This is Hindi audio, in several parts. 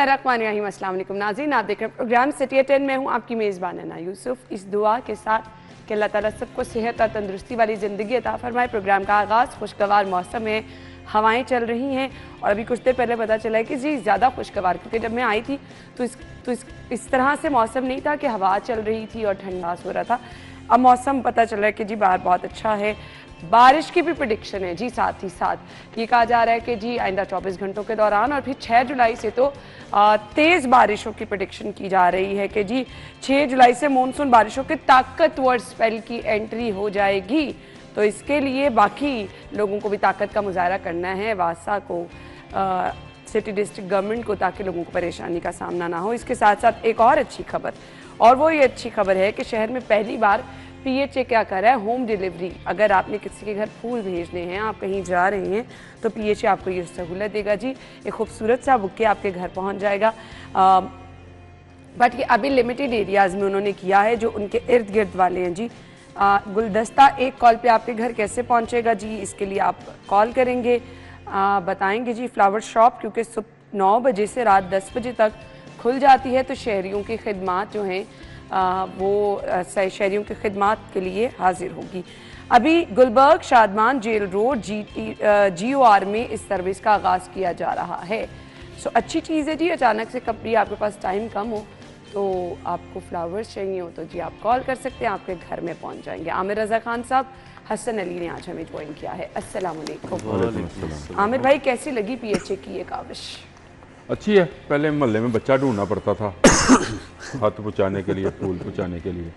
बिस्मिल्लाहिर्रहमानिर्रहीम। अस्सलाम वालेकुम नाज़रीन, आप देख रहे हैं प्रोग्राम सिटी 10 में हूँ आपकी मेज़बान अना यूसुफ। इस दुआ के साथ कि अल्लाह ताला सबको सेहत और तंदुरुस्ती वाली ज़िंदगी अता फरमाए। प्रोग्राम का आगाज़ खुशगवार मौसम में हवाएं चल रही हैं और अभी कुछ देर पहले पता चला है कि जी ज़्यादा खुशगवार, क्योंकि जब मैं आई थी तो इस तरह से मौसम नहीं था कि हवा चल रही थी और ठंडास हो रहा था। अब मौसम पता चल रहा है कि जी बाहर बहुत अच्छा है, बारिश की भी प्रेडिक्शन है जी। साथ ही साथ ये कहा जा रहा है कि जी आइंदा 24 घंटों के दौरान और फिर 6 जुलाई से तो तेज़ बारिशों की प्रेडिक्शन की जा रही है कि जी 6 जुलाई से मानसून बारिशों के ताकतवर स्पेल की एंट्री हो जाएगी। तो इसके लिए बाकी लोगों को भी ताकत का मुजाहरा करना है, वासा को, सिटी डिस्ट्रिक्ट गवर्नमेंट को, ताकि लोगों को परेशानी का सामना ना हो। इसके साथ साथ एक और अच्छी खबर, और वो ये अच्छी खबर है कि शहर में पहली बार PHA क्या कर रहा है, होम डिलीवरी। अगर आपने किसी के घर फूल भेजने हैं, आप कहीं जा रहे हैं, तो PHA आपको ये सहूलत देगा जी। एक खूबसूरत सा बुके आपके घर पहुंच जाएगा। बट ये अभी लिमिटेड एरियाज़ में उन्होंने किया है, जो उनके इर्द गिर्द वाले हैं जी। गुलदस्ता एक कॉल पे आपके घर कैसे पहुंचेगा जी, इसके लिए आप कॉल करेंगे, बताएंगे जी। फ्लावर शॉप क्योंकि सुबह 9 बजे से रात 10 बजे तक खुल जाती है, तो शहरियों की खिदमात जो हैं वो शहरियों की खिदमात के लिए हाजिर होगी। अभी Gulberg Shadman jail road GOR में इस सर्विस का आगाज़ किया जा रहा है। सो अच्छी चीज़ है जी। अचानक से कभी आपके पास टाइम कम हो तो आपको फ्लावर्स चाहिए हो तो जी आप कॉल कर सकते हैं, आपके घर में पहुंच जाएंगे। आमिर रज़ा खान साहब, हसन अली ने आज हमें ज्वाइन किया है। अस्सलाम वालेकुम। आमिर भाई, कैसी लगी PHA की ये काविश? अच्छी है। पहले मोहल्ले में बच्चा ढूंढना पड़ता था हाथ पहुँचाने के लिए, फूल पहुँचाने के लिए,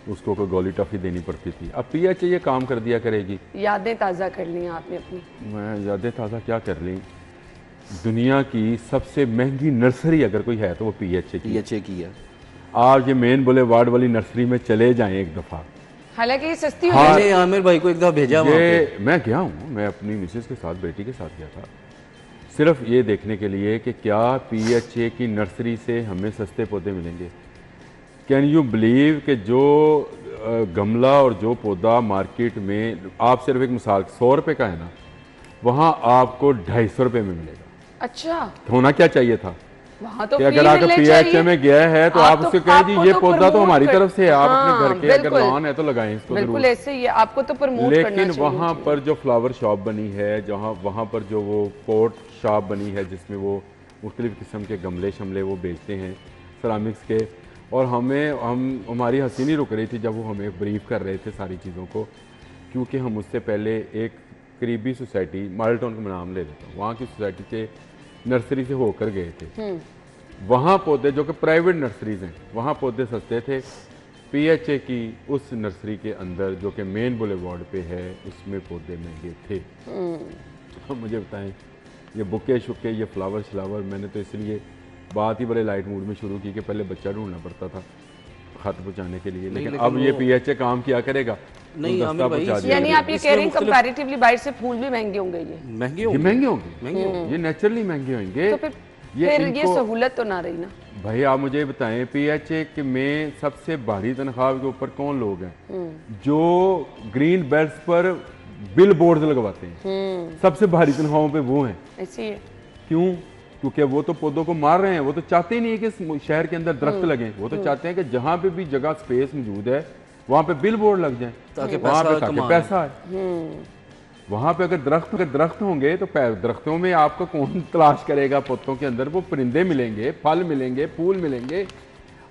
उसको कोई गोली टॉफ़ी देनी पड़ती थी। अब PHA ये काम कर दिया करेगी। यादें ताज़ा कर ली आपने अपनी? मैं यादें ताज़ा क्या कर ली, दुनिया की सबसे महंगी नर्सरी अगर कोई है तो वो PHA की है। आप ये मेन बुलेवार्ड वाली नर्सरी में चले जाएं एक दफ़ा, हालांकि ये सस्ती हो। हाँ, आमिर भाई को एक दफ़ा भेजा मैं गया हूँ, मैं अपनी मिसेस के साथ, बेटी के साथ गया था, सिर्फ ये देखने के लिए कि क्या PHA की नर्सरी से हमें सस्ते पौधे मिलेंगे। कैन यू बिलीव कि जो गमला और जो पौधा मार्केट में आप सिर्फ एक मिसाल 100 रुपये का है ना, वहाँ आपको 250 रुपये में मिलेगा। अच्छा, होना क्या चाहिए था वहाँ तो कि अगर आप PHA में गया है तो आप उससे कहें जी ये पौधा तो हमारी तरफ से है, आप अपने घर के अगर लॉन है तो लगाएं इसको, बिल्कुल ऐसे ही आपको तो प्रमोट करना चाहिए। लेकिन वहाँ पर जो फ्लावर शॉप बनी है, जहाँ वहाँ पर जो वो पोर्ट शॉप बनी है जिसमें वो मुख्तलिफ़ किस्म के गमले शमले वो बेचते हैं सरामिक्स के, और हमारी हंसी नहीं रुक रही थी जब वो हमें ब्रीफ कर रहे थे सारी चीज़ों को, क्योंकि हम उससे पहले एक करीबी सोसाइटी, मॉडल टाउन का नाम ले लेता हूँ, वहाँ की सोसाइटी से नर्सरी से होकर गए थे। वहाँ पौधे जो कि प्राइवेट नर्सरीज हैं, वहाँ पौधे सस्ते थे। PHA की उस नर्सरी के अंदर जो कि मेन बुलेवार्ड पे है, उसमें पौधे महंगे थे। तो मुझे बताएं, ये बुके शुके, ये फ्लावर शलावर, मैंने तो इसलिए बात ही बड़े लाइट मूड में शुरू की कि पहले बच्चा ढूंढना पड़ता था खत पहुँचाने के लिए, लेकिन अब ये PHA काम किया करेगा। नहीं आमिर भाई, यानी आप ये कह रहे हैं कंपैरेटिवली बाहर से फूल भी महंगे होंगे? ये महंगे होंगे, ये नेचुरली महंगे होंगे। तो फिर ये सहूलत तो ना रही ना भाई। आप मुझे बताएं, PHA में सबसे भारी तनख्वाह के ऊपर कौन लोग हैं जो ग्रीन बेल्ट्स पर बिल बोर्ड लगवाते हैं? सबसे भारी तनख्वाहों पे वो हैं। ऐसी है क्यों? क्योंकि वो तो पौधों को मार रहे हैं, वो तो चाहते ही नहीं है कि शहर के अंदर दरख्त लगे, वो तो चाहते हैं कि जहाँ पे भी जगह स्पेस मौजूद है वहाँ पे बिल बोर्ड लग जाए ताकि पैसा है। वहाँ पे अगर दरख्त होंगे तो दरख्तों में आपका कौन तलाश करेगा? पौधों के अंदर वो परिंदे मिलेंगे, फल मिलेंगे, फूल मिलेंगे।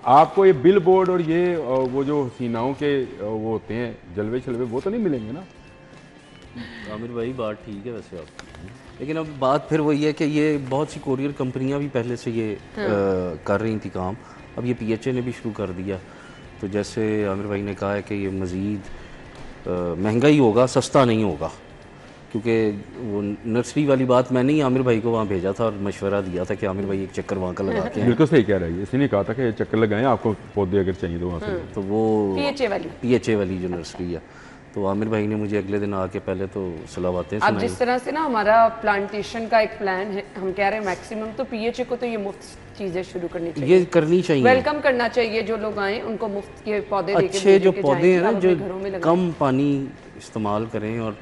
आपको ये बिल बोर्ड और ये वो जो हसीनाओं के वो होते हैं जलवे शलवे, वो तो नहीं मिलेंगे ना। आमिर भाई बात ठीक है वैसे आपकी, लेकिन अब बात फिर वही है कि ये बहुत सी कोरियर कंपनियां भी पहले से ये कर रही थी काम, अब ये PHA ने भी शुरू कर दिया। तो जैसे आमिर भाई ने कहा है कि ये मज़ीद महंगा ही होगा, सस्ता नहीं होगा, क्योंकि वो नर्सरी वाली बात मैंने ही आमिर भाई को वहाँ भेजा था और मशवरा दिया था कि आमिर भाई एक चक्कर वहाँ का लगा के। बिल्कुल सही कह रहा है, इसने नहीं कहा था कि चक्कर लगाएं, आपको पौधे अगर चाहिए तो वहाँ से। तो वो PHA वाली जो नर्सरी है, तो आमिर भाई ने मुझे अगले दिन आके पहले तो सलावातें सुनाई। अब जिस तरह से ना हमारा प्लांटेशन का एक प्लान है, हम कह रहे हैं मैक्सिमम तो PHA को तो ये मुफ्त चीजें शुरू करनी चाहिए, ये करनी चाहिए, वेलकम करना चाहिए। जो लोग आए उनको मुफ्त के पौधे अच्छे जो पौधे हैं ना, जो कम पानी इस्तेमाल करें और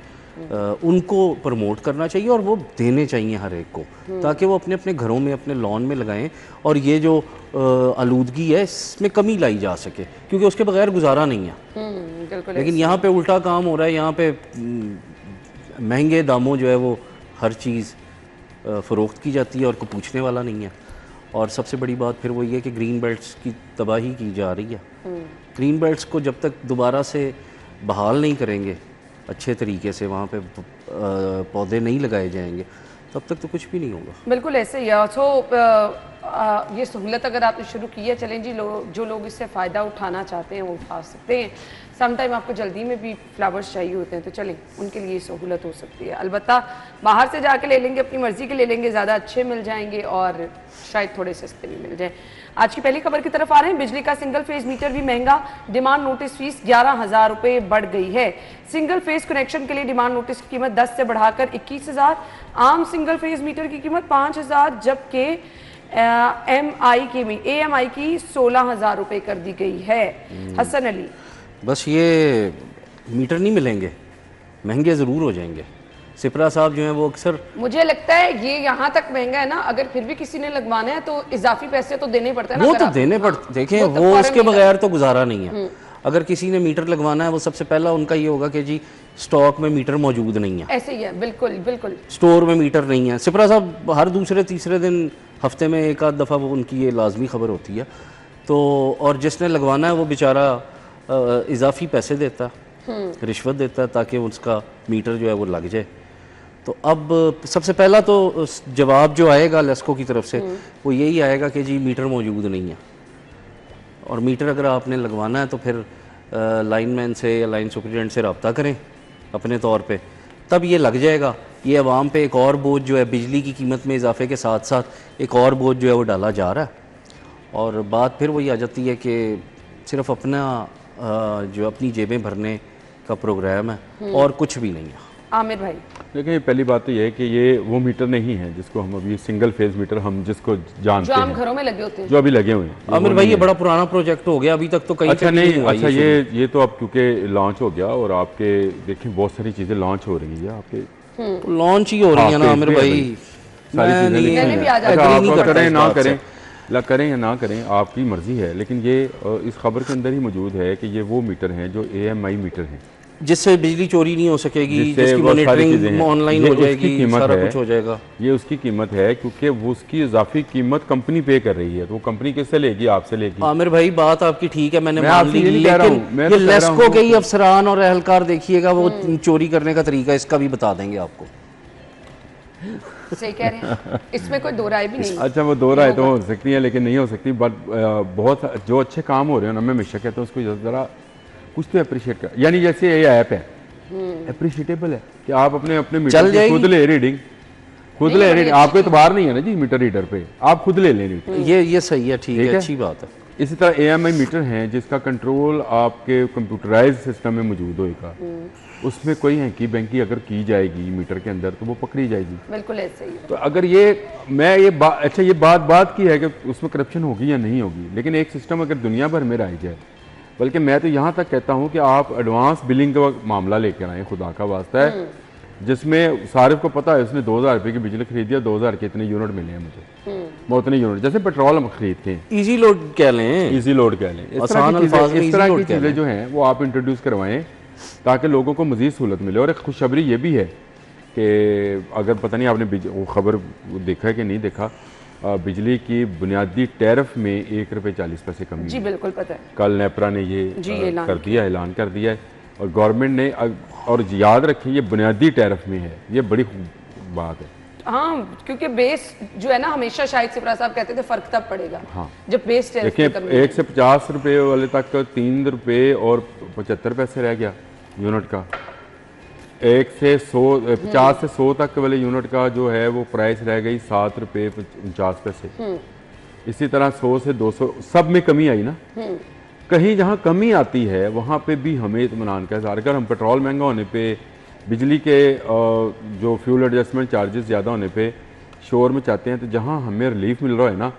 उनको प्रमोट करना चाहिए और वो देने चाहिए हर एक को, ताकि वो अपने अपने घरों में अपने लॉन में लगाएं और ये जो आलूदगी है इसमें कमी लाई जा सके, क्योंकि उसके बगैर गुजारा नहीं है। बिल्कुल। लेकिन यहाँ पे उल्टा काम हो रहा है, यहाँ पे महंगे दामों जो है वो हर चीज़ फ़रोख्त की जाती है और कोई पूछने वाला नहीं है। और सबसे बड़ी बात फिर वो ये कि ग्रीन बेल्ट्स की तबाही की जा रही है। ग्रीन बेल्ट्स को जब तक दोबारा से बहाल नहीं करेंगे अच्छे तरीके से, वहाँ पे पौधे नहीं लगाए जाएंगे, तब तक तो कुछ भी नहीं होगा। बिल्कुल ऐसे ही है। सो ये सहूलत अगर आपने शुरू की है, चलें जी, जो लोग इससे फ़ायदा उठाना चाहते हैं वो उठा सकते हैं। सम टाइम आपको जल्दी में भी फ्लावर्स चाहिए होते हैं, तो चलें उनके लिए सहूलत हो सकती है। अलबत्ता बाहर से जाके ले लेंगे, अपनी मर्ज़ी के ले लेंगे, ज़्यादा अच्छे मिल जाएंगे और शायद थोड़े सस्ते भी मिल जाए। आज की पहली खबर की तरफ आ रहे हैं। बिजली का सिंगल फेज मीटर भी महंगा, डिमांड नोटिस फीस 11,000 रुपये बढ़ गई है। सिंगल फेज कनेक्शन के लिए डिमांड नोटिस की कीमत 10 से बढ़ाकर 21,000, आम सिंगल फेज मीटर की कीमत 5,000, जबकि AMI की 16,000 रुपये कर दी गई है। हसन अली, बस ये मीटर नहीं मिलेंगे, महंगे ज़रूर हो जाएंगे। सिपरा साहब जो हैं वो अक्सर, मुझे लगता है ये यहाँ तक महंगा है ना, अगर फिर भी किसी ने लगवाना है तो इजाफी पैसे तो देने पड़ते हैं ना। वो तो देने पड़ते, देखें वो उसके बगैर तो गुजारा नहीं है। अगर किसी ने मीटर लगवाना है, वो सबसे पहला उनका ये होगा कि जी स्टॉक में मीटर मौजूद नहीं है। ऐसे ही है, बिल्कुल बिल्कुल, स्टोर में मीटर नहीं है। सिपरा साहब हर दूसरे तीसरे दिन हफ्ते में एक आध दफ़ा वो उनकी ये लाजमी खबर होती है। तो और जिसने लगवाना है वो बेचारा इजाफी पैसे देता, रिश्वत देता, ताकि उसका मीटर जो है वो लग जाए। तो अब सबसे पहला तो जवाब जो आएगा लेस्को की तरफ से वो यही आएगा कि जी मीटर मौजूद नहीं है। और मीटर अगर आपने लगवाना है तो फिर लाइनमैन से या लाइन सुपरिटेंडेंट से रब्ता करें अपने तौर पे, तब ये लग जाएगा। ये अवाम पे एक और बोझ जो है बिजली की कीमत में इजाफे के साथ साथ एक और बोझ जो है वो डाला जा रहा है। और बात फिर वही आ जाती है कि सिर्फ अपना जो अपनी जेबें भरने का प्रोग्राम है और कुछ भी नहीं है। आमिर भाई, देखिए पहली बात तो ये है कि ये वो मीटर नहीं है जिसको हम अभी सिंगल फेज मीटर हम जिसको जानते जो आम हैं, घरों में लगे होते हैं, जो अभी लगे हुए हैं। आमिर भाई ये बड़ा पुराना प्रोजेक्ट हो गया, अभी तक तो कहीं अच्छा नहीं, अच्छा ये ये तो अब क्योंकि लॉन्च हो गया और आपके देखें बहुत सारी चीज़ें लॉन्च हो रही है आपके, लॉन्च ही हो रही है ना आमिर भाई। सारी चीज़ें मैंने भी आज अच्छा, agree आप नहीं करता करें इस ना बात से। करें, करें या ना करें आपकी मर्जी है, लेकिन ये इस खबर के अंदर ही मौजूद है कि ये वो मीटर हैं जो AMI मीटर हैं, जिससे बिजली चोरी नहीं हो सकेगी, जिससे जिसकी बहुत सारी चीज़ें मॉनिटरिंग हैं। ऑनलाइन ये हो उसकी जाएगी, कीमत सारा है। कुछ हो जाएगा। ये उसकी कीमत है क्योंकि वो उसकी इजाफी कीमत कंपनी पे कर रही है, तो वो कंपनी किससे लेगी? आपसे लेगी। आमिर भाई बात आपकी ठीक है, मैंने मैं मान आपसे ली, ये नहीं कह रहा लेकिन हूं, मैं तो ये कह रहा लेस्को हूं के ही अफसरान और अहलकार देखिएगा वो चोरी करने का तरीका इसका भी बता देंगे आपको। सही कह रहे हैं, इसमें कोई दो राय भी नहीं। अच्छा वो दो राय तो हो सकती है लेकिन नहीं हो सकती, बट बहुत जो अच्छे काम हो रहे हैं ना, मैं हमेशा कहता हूँ उसको ज़रा कुछ तो अप्रिशिएट कर, यानी जैसे ये ऐप है अप्रिशिएटेबल है कि आप अपने अपने मीटर की खुद ले रीडिंग, खुद ले रीडिंग, आपको एतबार नहीं है ना जी मीटर रीडर पे, आप खुद ले लें रीडिंग। ये सही है, ठीक है, अच्छी बात है। इसी तरह AMI मीटर हैं जिसका कंट्रोल आपके कंप्यूटराइज सिस्टम में मौजूद होगा, उसमें कोई हैंकी बैंकी अगर की जाएगी मीटर के अंदर तो वो पकड़ी जाएगी। बिल्कुल ऐसे ही है। तो अगर ये मैं ये अच्छा ये बात की है कि उसमें करप्शन होगी या नहीं होगी, लेकिन एक सिस्टम अगर दुनिया भर में लाई जाए, बल्कि मैं तो यहाँ तक कहता हूँ कि आप एडवांस बिलिंग का मामला लेकर आए, खुदा का वास्ता है, जिसमें सारिफ को पता है उसने 2,000 रुपये की बिजली खरीदी है, 2,000 के इतने यूनिट मिले हैं मुझे, मैं उतने यूनिट, जैसे पेट्रोल हम खरीदते हैं, इजी लोड कह लें, इजी लोड कह लें, इस तरह की चीज़ें जो हैं वो आप इंट्रोड्यूस करवाएं ताकि लोगों को मज़ीद सहूलत मिले। और एक खुशखबरी ये भी है कि अगर पता नहीं आपने वो खबर देखा है कि नहीं देखा, बिजली की बुनियादी टैरिफ में 1 रुपये 40 पैसे कमी। जी बिल्कुल पता है, कल नेपरा ने ये ऐलान कर दिया है और गवर्नमेंट ने, और याद रखें ये बुनियादी टैरिफ में है, ये बड़ी बात है। हाँ, क्योंकि बेस जो है ना, हमेशा शायद सिपरा साहब कहते थे फर्क तब पड़ेगा हाँ, जब बेस टैरिफ देखिए 1 से 50 रुपये वाले तक 3 रुपये और 75 पैसे रह गया यूनिट का, 1 से 100 50 से 100 तक वाले यूनिट का जो है वो प्राइस रह गई 7 रुपये 49 पैसे। इसी तरह 100 से 200 सब में कमी आई ना, कहीं जहाँ कमी आती है वहाँ पे भी हमें इत्मीनान का इज़हार। अगर हम पेट्रोल महंगा होने पे, बिजली के जो फ्यूल एडजस्टमेंट चार्जेस ज़्यादा होने पे शोर में चाहते हैं, तो जहाँ हमें रिलीफ मिल रहा है ना,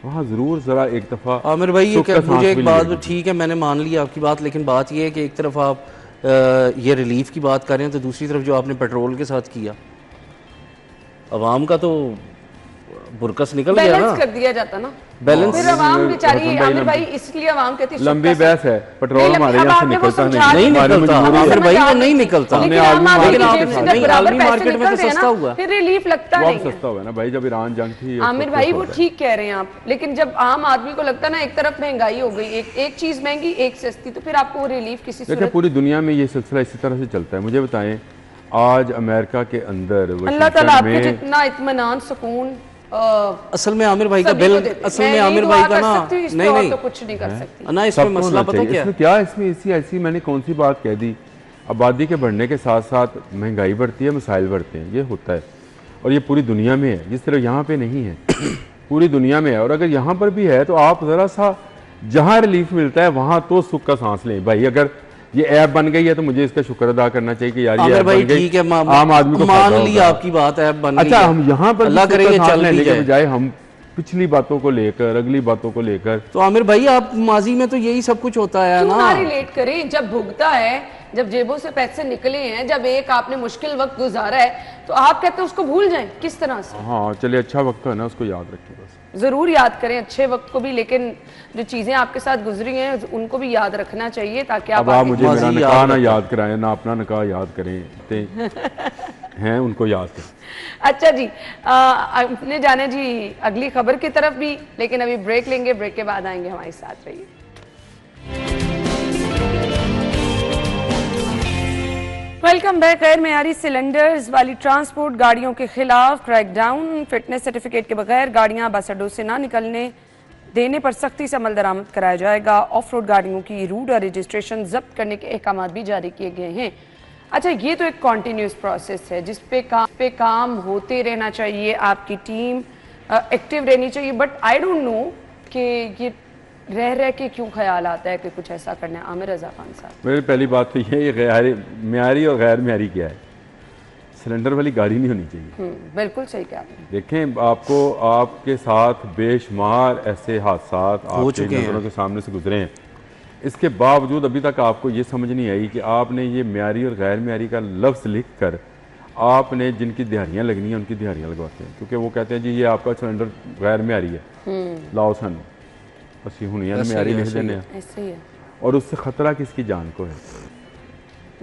वहाँ ज़रूर ज़रा एक दफ़ा आमिर भाई मुझे एक बात, ठीक है मैंने मान ली आपकी बात, लेकिन बात यह है कि एक तरफ आप ये रिलीफ की बात कर रहे हैं, तो दूसरी तरफ जो आपने पेट्रोल के साथ किया, अवाम का तो बुरकस निकल गया ना, बैलेंस कर दिया जाता ना, बैलेंस। फिर अवाम बेचारी आमिर भाई, इसलिए अवाम कहती है लंबी बहस है, पेट्रोल हमारे यहाँ से निकलता नहीं निकलता आमिर भाई, वो नहीं निकलता। लेकिन आलमी मार्केट में तो सस्ता हुआ, फिर रिलीफ लगता नहीं है। सस्ता हुआ ना भाई, जब ईरान जंग थी। आमिर भाई वो ठीक कह रहे हैं आप, लेकिन जब आम आदमी को लगता है ना एक तरफ महंगाई हो गई, एक चीज महंगी एक सस्ती, तो फिर आपको वो रिलीफ किसी देखिए पूरी दुनिया में ये सिलसिला इसी तरह से चलता है। मुझे बताएं, आज अमेरिका के अंदर अल्लाह ताला आपको जितना इत्मीनान सुकून असल में आमिर भाई का बिल, असल में आमिर भाई का ना नहीं तो कुछ नहीं कर सकती ना, इसमें मसला पता क्या इसमें क्या, इसमें ऐसी मैंने कौन सी बात कह दी? आबादी के बढ़ने के साथ साथ महंगाई बढ़ती है, मसाइल बढ़ते हैं, ये होता है। और ये पूरी दुनिया में है, जिस तरह यहाँ पे नहीं है पूरी दुनिया में है। और अगर यहाँ पर भी है तो आप ज़रा सा जहाँ रिलीफ मिलता है वहाँ तो सुख का सांस लें भाई। अगर ये ऐप बन गई है तो मुझे इसका शुक्र अदा करना चाहिए कि यार ये ऐप बन गई, ठीक है, आम आदमी को मान ली आपकी बात, ऐप बन गई। अच्छा, हम यहाँ पर अल्लाह करे ये चल लेने के बजाय हम पिछली बातों को लेकर, अगली बातों को लेकर, तो आमिर भाई आप माजी में तो यही सब कुछ होता है ना, रिलेट करें। जब भुगता है, जब जेबों से पैसे निकले हैं, जब एक आपने मुश्किल वक्त गुजारा है, तो आप कहते हैं उसको भूल जाएं किस तरह से? हाँ चलिए, अच्छा वक्त है ना, उसको याद रखें बस। जरूर याद करें अच्छे वक्त को भी, लेकिन जो चीजें आपके साथ गुजरी हैं उनको भी याद रखना चाहिए, ताकि आप मुझे मेरा निकाह ना याद कराएं, ना अपना निकाह याद करें हैं उनको याद करें। अच्छा जी, अपने जाने जी अगली खबर की तरफ भी, लेकिन अभी ब्रेक लेंगे, ब्रेक के बाद आएंगे, हमारे साथ रहिए। Welcome back. गैर मेयारी सिलेंडर्स वाली ट्रांसपोर्ट गाड़ियों के खिलाफ क्रैकडाउन। फिटनेस सर्टिफिकेट के बगैर गाड़ियां बस अड्डों से ना निकलने देने पर सख्ती से अमल दरामद कराया जाएगा। ऑफ रोड गाड़ियों की रूट और रजिस्ट्रेशन जब्त करने के अहकाम भी जारी किए गए हैं। अच्छा, ये तो एक कॉन्टिन्यूस प्रोसेस है जिस पे काम होते रहना चाहिए, आपकी टीम एक्टिव रहनी चाहिए, बट आई डोंट नो कि ये रह के क्यों ख्याल आता है कि कुछ ऐसा करना है। आमिर रजा खान साहब, मेरी पहली बात तो ये गैर म्यारी और गैर म्यारी क्या है? सिलेंडर वाली गाड़ी नहीं होनी चाहिए। बिल्कुल सही कहा आपने। देखें, आपको आपके साथ बेशुमार ऐसे हादसात आपके नज़रों के सामने से गुजरे हैं, इसके बावजूद अभी तक आपको ये समझ नहीं आई कि आपने ये म्यारी और गैर म्यारी का लफ्ज़ लिख कर आपने जिनकी दिहाड़ियाँ लगनी है उनकी दिहाड़ियाँ लगवाते हैं, क्योंकि वो कहते हैं जी ये आपका सिलेंडर गैर म्यारी है, लाओ सन बस ये हुनिया म्यारी लिख देने हैं। और उससे ख़तरा किसकी जान को है?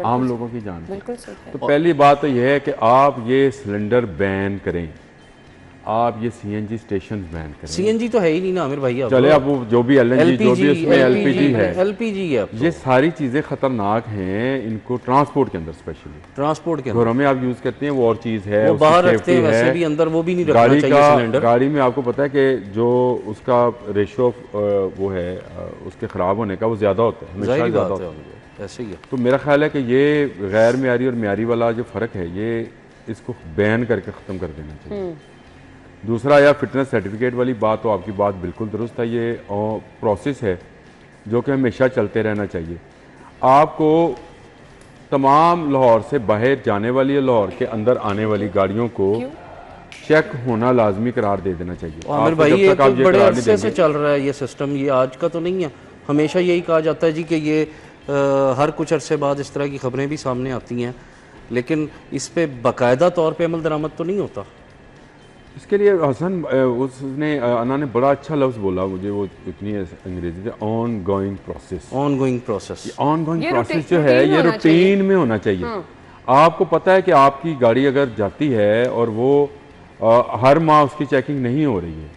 आम लोगों की जान। बिल्कुल सही है। तो पहली बात तो यह है कि आप ये सिलेंडर बैन करें, आप ये सीएनजी स्टेशन बैन करें। सीएनजी तो है ही नहीं ना आमिर भाई, चले अब वो जो भी एलएनजी जो भी उसमें एलपीजी है, एलपीजी है, ये सारी चीज़ें ख़तरनाक हैं। इनको ट्रांसपोर्ट के अंदर, स्पेशली ट्रांसपोर्ट के अंदर, घरों में आप यूज़ करते हैं वो और चीज़ है, वो बाहर रखते हैं, वैसे भी अंदर वो भी नहीं रखना चाहिए सिलेंडर। गाड़ी में आपको पता है कि जो उसका रेशो वो है उसके ख़राब होने का वो ज़्यादा होता है, हमेशा ज़्यादा होता है, ऐसे ही है। तो मेरा ख्याल है कि ये गैर म्यारी और म्यारी वाला जो फ़र्क है ये इसको बैन करके ख़त्म कर देना चाहिए। दूसरा, या फिटनेस सर्टिफिकेट वाली बात, तो आपकी बात बिल्कुल दुरुस्त है, ये प्रोसेस है जो कि हमेशा चलते रहना चाहिए। आपको तमाम लाहौर से बाहर जाने वाली या लाहौर के अंदर आने वाली गाड़ियों को चेक होना लाजमी करार दे देना चाहिए। आमिर भाई ये तो बड़े अरसे से चल रहा है ये सिस्टम, ये आज का तो नहीं है, हमेशा यही कहा जाता है जी कि ये हर कुछ अरसे बाद इस तरह की खबरें भी सामने आती हैं, लेकिन इस पे बाकायदा तौर पे अमल दरामद तो नहीं होता। इसके लिए हसन उसने अन्ना ने बड़ा अच्छा लफ्ज़ बोला, मुझे वो इतनी अंग्रेजी में, on going process. On going process, on going process जो है ये रूटीन में होना चाहिए। आपको पता है कि आपकी गाड़ी अगर जाती है और वो हर माह उसकी चेकिंग नहीं हो रही है,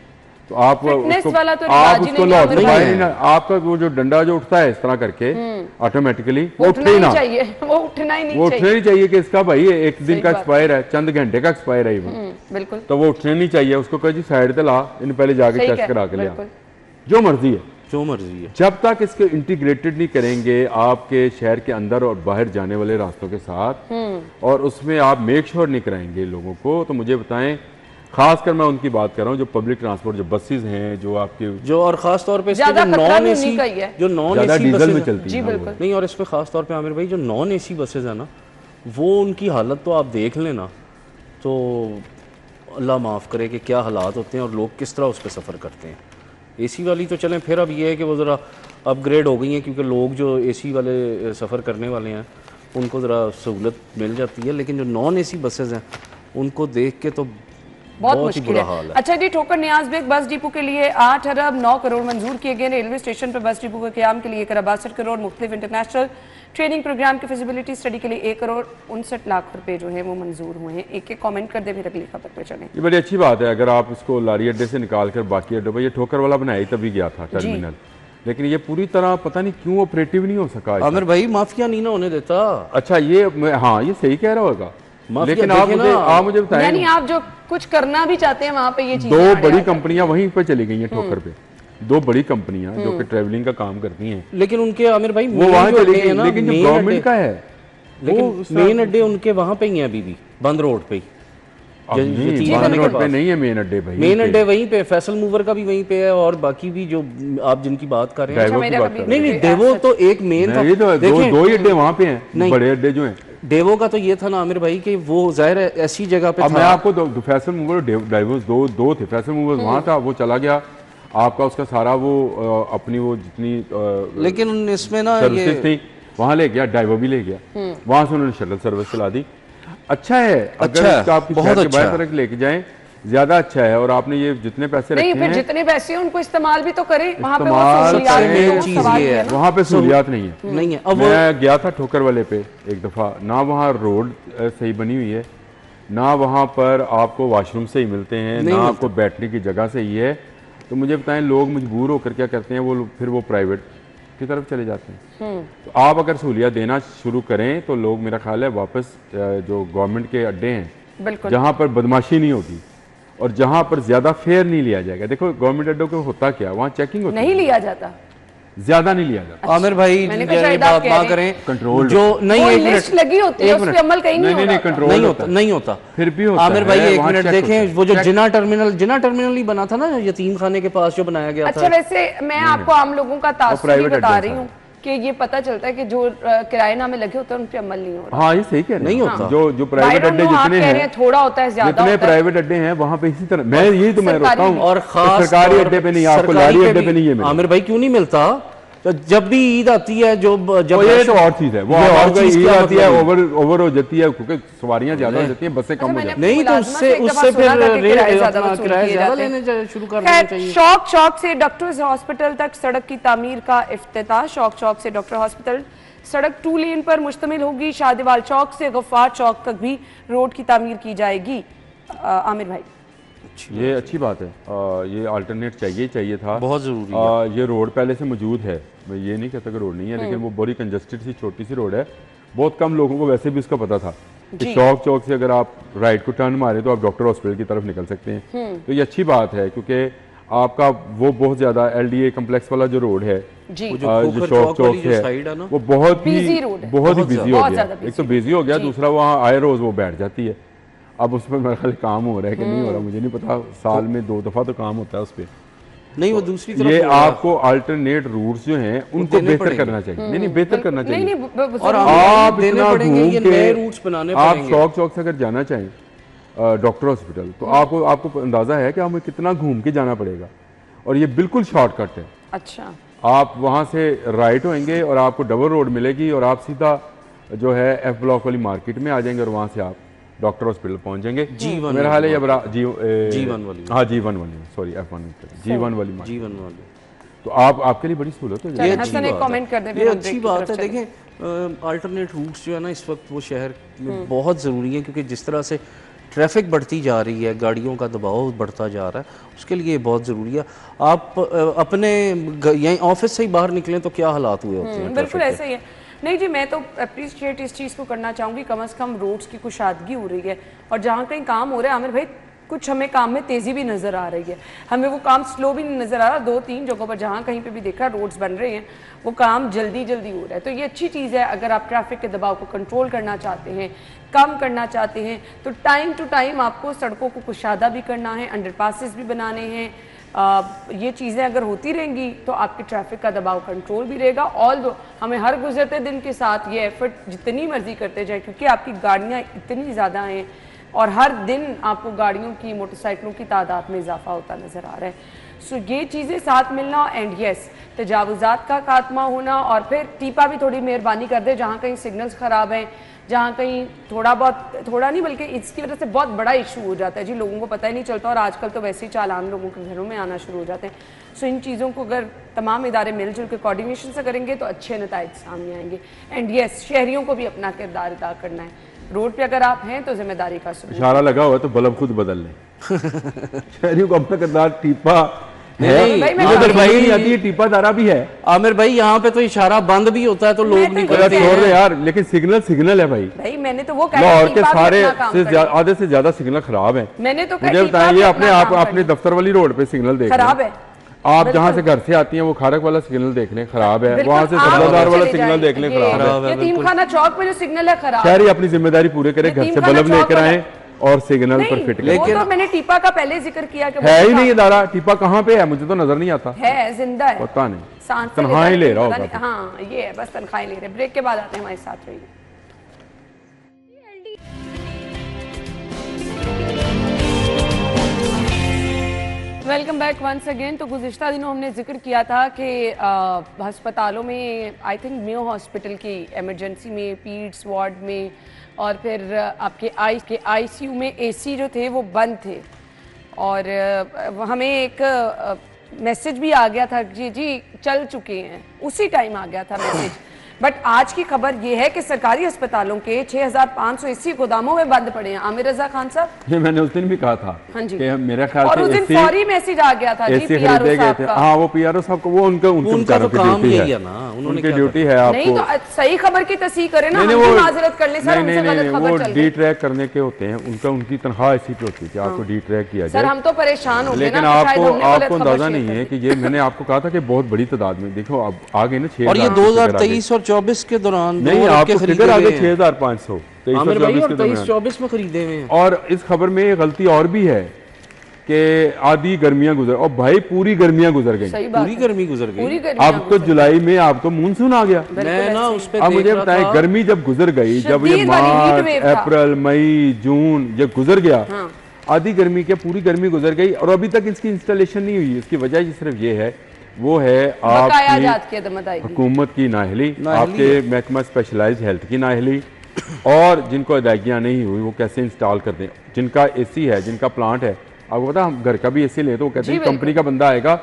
तो आप उसको लौटवाएं ना। आपका वो जो डंडा जो उठता है इस तरह करके ऑटोमेटिकली वो उठना ही चाहिए, वो उठना ही चाहिए कि इसका भाई एक दिन का एक्सपायर है, चंद घंटे का एक्सपायर है, बिल्कुल, तो वो उठने नहीं चाहिए। उसको कह जी साइड पे ला, इन पहले जाके टेस्ट करा के लिया, जो मर्जी है। जब तक इसको इंटीग्रेटेड नहीं करेंगे आपके शहर के अंदर और बाहर जाने वाले रास्तों के साथ, और उसमें आप मेक श्योर नहीं कराएंगे लोगों को, तो मुझे बताएं, खासकर मैं उनकी बात कर रहा हूँ जो पब्लिक ट्रांसपोर्ट, जो बसेस हैं, जो आपके जो, और खास तौर पे जो नॉन एसी डीजल में चलती है नहीं, और इस पे खास तौर पे आमिर भाई जो नॉन एसी बसेज है ना, वो उनकी हालत तो आप देख लेना, तो अल्लाह माफ़ करे कि क्या हालात होते हैं और लोग किस तरह उस पर सफ़र करते हैं। एसी वाली तो चलें, फिर अब ये है कि वो ज़रा अपग्रेड हो गई हैं, क्योंकि लोग जो एसी वाले सफ़र करने वाले हैं उनको ज़रा सहूलत मिल जाती है, लेकिन जो नॉन एसी बसेज हैं उनको देख के तो बहुत ही मुश्किल बुरा है। हाल है। अच्छा जी, ठोकर नियाज बेग बस डिपो के लिए 8 अरब 9 करोड़ मंजूर किए गए। रेलवे स्टेशन पर बस डिपो के क्याम के लिए 1 अरब 62 करोड़, मुख्तलिफ इंटरनेशनल ट्रेनिंग प्रोग्राम की फिजिबिलिटी स्टडी के लिए 1 करोड़ 59 लाख रुपए जो है वो मंजूर हुए हैं। एक एक कमेंट कर दे, फिर अगली खबर पे चलें। ये बड़ी अच्छी बात है। अगर आप इसको लारी अड्डे से निकाल कर बाकी अड्डों पर, ये ठोकर वाला बनाया ही तभी गया था टर्मिनल, लेकिन ये पूरी तरह पता नहीं क्यों ऑपरेटिव नहीं हो सका। आमिर भाई माफिया नहीं ना होने देता। अच्छा ये हाँ ये सही कह रहा होगा, माफिया लेकिन देखे आप मुझे बताएं, यानी आप जो कुछ करना भी चाहते हैं वहां पे ये चीजें दो आड़े बड़ी आ जाती कंपनियां वहीं पे चली गई हैं ठोकर पे, दो बड़ी कंपनियां जो कि ट्रैवलिंग का काम करती हैं, लेकिन उनके आमिर भाई वो वहां जो चली अड्डे गई, हैं ना, लेकिन जो मेन गवर्नमेंट अड्डे- का है लेकिन मेन अड्डे उनके वहां पे ही हैं अभी भी, बंद रोड पे ही। बान रोड पे नहीं है मेन अड्डे भाई, मेन अड्डे वहीं पे, फैसल मूवर का भी वहीं पे है, और बाकी भी जो आप जिनकी बात कर रहे हैं। डेवो की मेरा बात कभी- कर नहीं रहे नहीं, डेवो तो एक मेन था। हैं। ये तो देखें, दो ही अड्डे वहां पे हैं, नहीं। बड़े अड्डे जो हैं। डेवो का तो ये था ना आमिर भाई कि वो जाहिर है ऐसी जगह पे अब मैं था। आपको फैसल मूवर डाइवर्स दो थे। फैसल मूवर वहां था, वो चला गया आपका, उसका सारा वो अपनी वो जितनी लेकिन इसमें ना सर्विसेज ये थी वहां ले गया, डाइवर भी ले गया, वहां से उन्होंने शटल सर्विस चला दी। अच्छा है, अच्छा अगर है, इसका आप बहुत शहर के अच्छा बाहर है। तरफ लेके जाएं ज्यादा अच्छा है। और आपने ये जितने पैसे नहीं, रखे फिर हैं, जितने पैसे हैं उनको इस्तेमाल भी तो करें वहां पे। वो इस्तेमाल सहूलियात सबसे भी मेन तो चीज सवाल ये ही है। ना। वहां पे सहूलियात नहीं है। नहीं है। अब वो मैं गया था ठोकर वाले पे एक दफ़ा, ना वहाँ रोड सही बनी हुई है, ना वहाँ पर आपको वॉशरूम सही मिलते हैं, नहीं ना मिलते। आपको बैठने की जगह सही है। तो मुझे बताएं, लोग मजबूर होकर क्या करते हैं, फिर वो प्राइवेट की तरफ चले जाते हैं। तो आप अगर सहूलियत देना शुरू करें तो लोग, मेरा ख्याल है, वापस जो गवर्नमेंट के अड्डे हैं बिल्कुल जहाँ पर बदमाशी नहीं होगी और जहाँ पर ज्यादा फेयर नहीं लिया जाएगा। देखो गवर्नमेंट अड्डों को होता क्या, वहाँ चेकिंग होती नहीं है, लिया जाता। ज्यादा नहीं लिया जाता। आमिर भाई मैंने कहा ये शायद आप बात कह ना रहे करें, हैं। कंट्रोल जो नहीं, वो एक लिस्ट मिनट, लगी होती है, एक उस मिनट। पे अमल कहीं नहीं नहीं, हो नहीं, रहा। कंट्रोल नहीं होता होता, है। नहीं होता। फिर भी होता आमिर भाई है, एक वहाँ मिनट check देखें, होता है। वो जो Check- जिना टर्मिनल ही बना था ना यतीम खाने के पास जो बनाया गया अच्छा, था। वैसे मैं आपको आम लोगों का तासुर private बता अड्डा रही था। हूँ कि ये पता चलता है कि जो किराएनामे लगे होते हैं उन पे अमल नहीं हो रहा। हाँ ये सही कह रहे हैं। नहीं होता। जो प्राइवेट अड्डे आप जितने कह रहे हैं हैं, थोड़ा होता है, ज्यादा जितने होता है। प्राइवेट अड्डे हैं वहाँ पे इसी तरह, मैं यही तो मैं सरकारी रोकता हूँ। और खास सरकारी तौर अड्डे पे नहीं, आपको सरकारी लारी पे अड्डे भी- पे नहीं है मिलेगा। आमिर भाई क्यों नहीं मिलता? तो जब भी ईद आती है, जब ये तो और चीज है, वो ये और आपका चीज ईद क्या आती है, मतलब ओवर हो जाती है क्योंकि सवारियां ज्यादा हो जाती हैं, बसें कम हो मैंने जाती हैं। नहीं तो मुलाजमत उससे से एक दफा उससे फिर सुना था कि किराए ज्यादा अपना वसूल किराया किए ज्यादा जाते हैं। लेने शुरू कर देना खैर, चाहिए। शौक से डॉक्टर्स हॉस्पिटल तक सड़क की तामीर का इफ्तिताह। शौक से डॉक्टर हॉस्पिटल सड़क 2 लेन पर मुश्तमिल होगी। शाहदीवाल चौक से गफ्फार चौक तक भी रोड की तामीर की जाएगी। आमिर भाई, ये अच्छी बात है, ये अल्टरनेट चाहिए था, बहुत जरूरी ये रोड पहले से मौजूद है, मैं ये नहीं कहता कि रोड नहीं है, लेकिन वो बड़ी कंजस्टेड सी छोटी सी रोड है। बहुत कम लोगों को वैसे भी उसका पता था कि शौक चौक से अगर आप राइट को टर्न मारे तो आप डॉक्टर हॉस्पिटल की तरफ निकल सकते हैं। तो ये अच्छी बात है, क्योंकि आपका वो बहुत ज्यादा LDA कम्प्लेक्स वाला जो रोड है, जी वो जो जो खोखर शौक चौक चौक वाली से जो है, साइड है ना, वो बहुत Busy ही road है। बहुत ही बहुत बिजी ज्यादा। हो बहुत गया। ज्यादा एक तो busy बिजी हो गया, दूसरा वहाँ आए रोज वो बैठ जाती है। अब उस पर मेरा खाली काम हो रहा है कि नहीं हो रहा मुझे नहीं पता, साल में 2 दफा तो काम होता है उस पर। नहीं वो दूसरी तरफ ये हो रहा है। आपको अल्टरनेट रूट्स जो हैं उनको देने बेहतर पड़ेंगे। करना चाहिए। नहीं बेहतर करना नहीं चाहिए। नहीं, और जरूर। आप देने इतना पड़ेंगे, घूम ये के नए रूट्स बनाने आप पड़ेंगे। चौक से अगर जाना चाहें डॉक्टर हॉस्पिटल, तो आपको अंदाजा है कि हमें कितना घूम के जाना पड़ेगा, और ये बिल्कुल शॉर्टकट है। अच्छा, आप वहाँ से राइट होएंगे और आपको डबल रोड मिलेगी और आप सीधा जो है F ब्लॉक वाली मार्केट में आ जाएंगे और वहाँ से आप डॉक्टर हॉस्पिटल पहुँच जाएंगे। G1 मेरा हाल है ये बड़ा G1 वाली। हाँ G1 वाली, सॉरी F1 G1 वाली मार्केट। जीवन वाले तो आपके लिए बड़ी सहूलत हो चलें, जाएगी। हसन एक कमेंट कर दे, ये फिर हम अच्छी break की बात तरफ है। चलें। देखें अल्टरनेट रूट्स जो है ना इस वक्त वो शहर में बहुत ज़रूरी है, क्योंकि जिस तरह से ट्रैफिक बढ़ती जा रही है, गाड़ियों का दबाव बढ़ता जा रहा है, उसके लिए बहुत ज़रूरी है। आप अपने यहीं ऑफिस से ही बाहर निकलें तो क्या हालात हुए होते हैं बिल्कुल ट्रैफिक ऐसे ही है। नहीं जी, मैं तो अप्रिशिएट इस चीज़ को करना चाहूँगी, कम से कम रोड्स की कुशादगी हो रही है, और जहाँ कहीं काम हो रहा है आमिर भाई, कुछ हमें काम में तेज़ी भी नज़र आ रही है, हमें वो काम स्लो भी नहीं नज़र आ रहा। 2-3 जगहों पर जहाँ कहीं पे भी देखा रोड्स बन रहे हैं, वो काम जल्दी जल्दी हो रहा है। तो ये अच्छी चीज़ है। अगर आप ट्रैफिक के दबाव को कंट्रोल करना चाहते हैं, कम करना चाहते हैं, तो टाइम टू टाइम आपको सड़कों को कुशादा भी करना है, अंडरपासेस भी बनाने हैं। ये चीज़ें अगर होती रहेंगी तो आपके ट्रैफिक का दबाव कंट्रोल भी रहेगा। ऑल हमें हर गुजरते दिन के साथ ये एफर्ट जितनी मर्जी करते जाए, क्योंकि आपकी गाड़ियाँ इतनी ज़्यादा हैं और हर दिन आपको गाड़ियों की, मोटरसाइकिलों की तादाद में इजाफा होता नज़र आ रहा है। सो ये चीज़ें साथ मिलना एंड यस तजावुज़ात का खात्मा होना, और फिर टीपा भी थोड़ी मेहरबानी कर दे जहाँ कहीं सिग्नल्स ख़राब हैं, जहाँ कहीं थोड़ा बहुत, थोड़ा नहीं बल्कि इसकी वजह से बहुत बड़ा इशू हो जाता है जी, लोगों को पता ही नहीं चलता, और आजकल तो वैसे ही चालान लोगों के घरों में आना शुरू हो जाते हैं। सो इन चीज़ों को अगर तमाम इदारे मिलजुल के कोऑर्डिनेशन से करेंगे तो अच्छे नताइज सामने आएंगे। एंड यस शहरियों को भी अपना किरदार अदा करना है, रोड पे अगर आप हैं तो जिम्मेदारी का सबूत। इशारा लगा हुआ तो बल्ब खुद बदल लें। शहरियों को अपना किरदार टीपा नहीं, उधर भाई नहीं आती है, टीपा दारा भी है। आमिर भाई यहाँ पे तो इशारा बंद भी होता है तो लोग नहीं छोड़ करते रहे यार, लेकिन सिग्नल सिग्नल है भाई। भाई मैंने तो वो कहा लाहौर के सारे से आधे से ज्यादा सिग्नल खराब है। मैंने तो मुझे बताइए, अपने आप अपने दफ्तर वाली रोड पे सिग्नल देख खराब है, आप जहाँ से घर से आती हैं वो खारक वाला सिग्नल देख लें खराब है, वहाँ से सब्जादार वाला सिग्नल देख लें खराब है। यतीमखाना चौक पे जो सिग्नल है खराब। शहरी अपनी जिम्मेदारी पूरे करें, घर से बल्ब लेकर आए और सिग्नल पर फिट करें। लेकिन तो मैंने टीपा का पहले जिक्र किया कि है ही नहीं इदारा, टीपा कहाँ पे है मुझे तो नजर नहीं आता। है, जिंदा है, पता नहीं, सांस तनख्वाही ले रहा होगा। हाँ ये है, बस तनख्वाही ले रहे। ब्रेक के बाद आते हैं, हमारे साथ रहिए। Welcome back once again. तो गुज़िश्ता दिनों हमने जिक्र किया था कि अस्पतालों में, आई थिंक मेयो हॉस्पिटल की इमरजेंसी में, पीड्स वार्ड में और फिर आपके आईसीयू में एसी जो थे वो बंद थे, और हमें एक मैसेज भी आ गया था जी चल चुके हैं, उसी टाइम आ गया था मैसेज। बट आज की खबर ये है कि सरकारी अस्पतालों के 6500 एसी गोदामों में बंद पड़े हैं। आमिर रजा खान साहब, ये मैंने उस दिन भी कहा था। हाँ जी, कि मेरा ख्याल और उस दिन फौरी मैसेज आ गया था जी पीआरओ साहब का। हाँ वो पीआरओ साहब को, वो उनका तो काम यही है ना, उनकी ड्यूटी है आपको। नहीं तो सही खबर की तस्दीक करें ना, हम भी माजरत कर ले सर, हमसे गलत खबर चल गई। डी ट्रैक करने के होते हैं, उनकी तनख्वाह ऐसी पे होती है कि आपको डी ट्रैक किया जाए। सर हम तो परेशान हो गए, लेकिन आपको अंदाजा नहीं है कि ये मैंने आपको कहा था कि बहुत बड़ी तादाद में, देखो अब आ गए ना 6,000, और ये 2023 और 24 के दौरान नहीं, आपको फिगर आ गए 6500 आमिर भाई, और 23-24 में खरीदे हुए हैं। और इस खबर में एक गलती और भी है कि आधी गर्मियां गुजर, और भाई पूरी गर्मियां गुजर गई, पूरी गर्मी गुजर गई। अब तो जुलाई में आप तो मानसून आ गया। मैं ना उस पे अब मुझे बताएं, गर्मी जब गुजर गई, जब ये मार्च अप्रैल मई जून जब गुजर गया, आधी गर्मी क्या पूरी गर्मी गुजर गई, और अभी तक इसकी इंस्टॉलेशन नहीं हुई। इसकी वजह सिर्फ ये है, वो है आपकी हुकूमत की नाअहली, आपके महकमा स्पेशलाइज्ड हेल्थ की नाअहली, और जिनको अदायगियाँ नहीं हुई वो कैसे इंस्टॉल करते हैं। जिनका एसी है, जिनका प्लांट है, आपको पता हम घर का भी एसी ले तो वो कहते हैं कंपनी का बंदा आएगा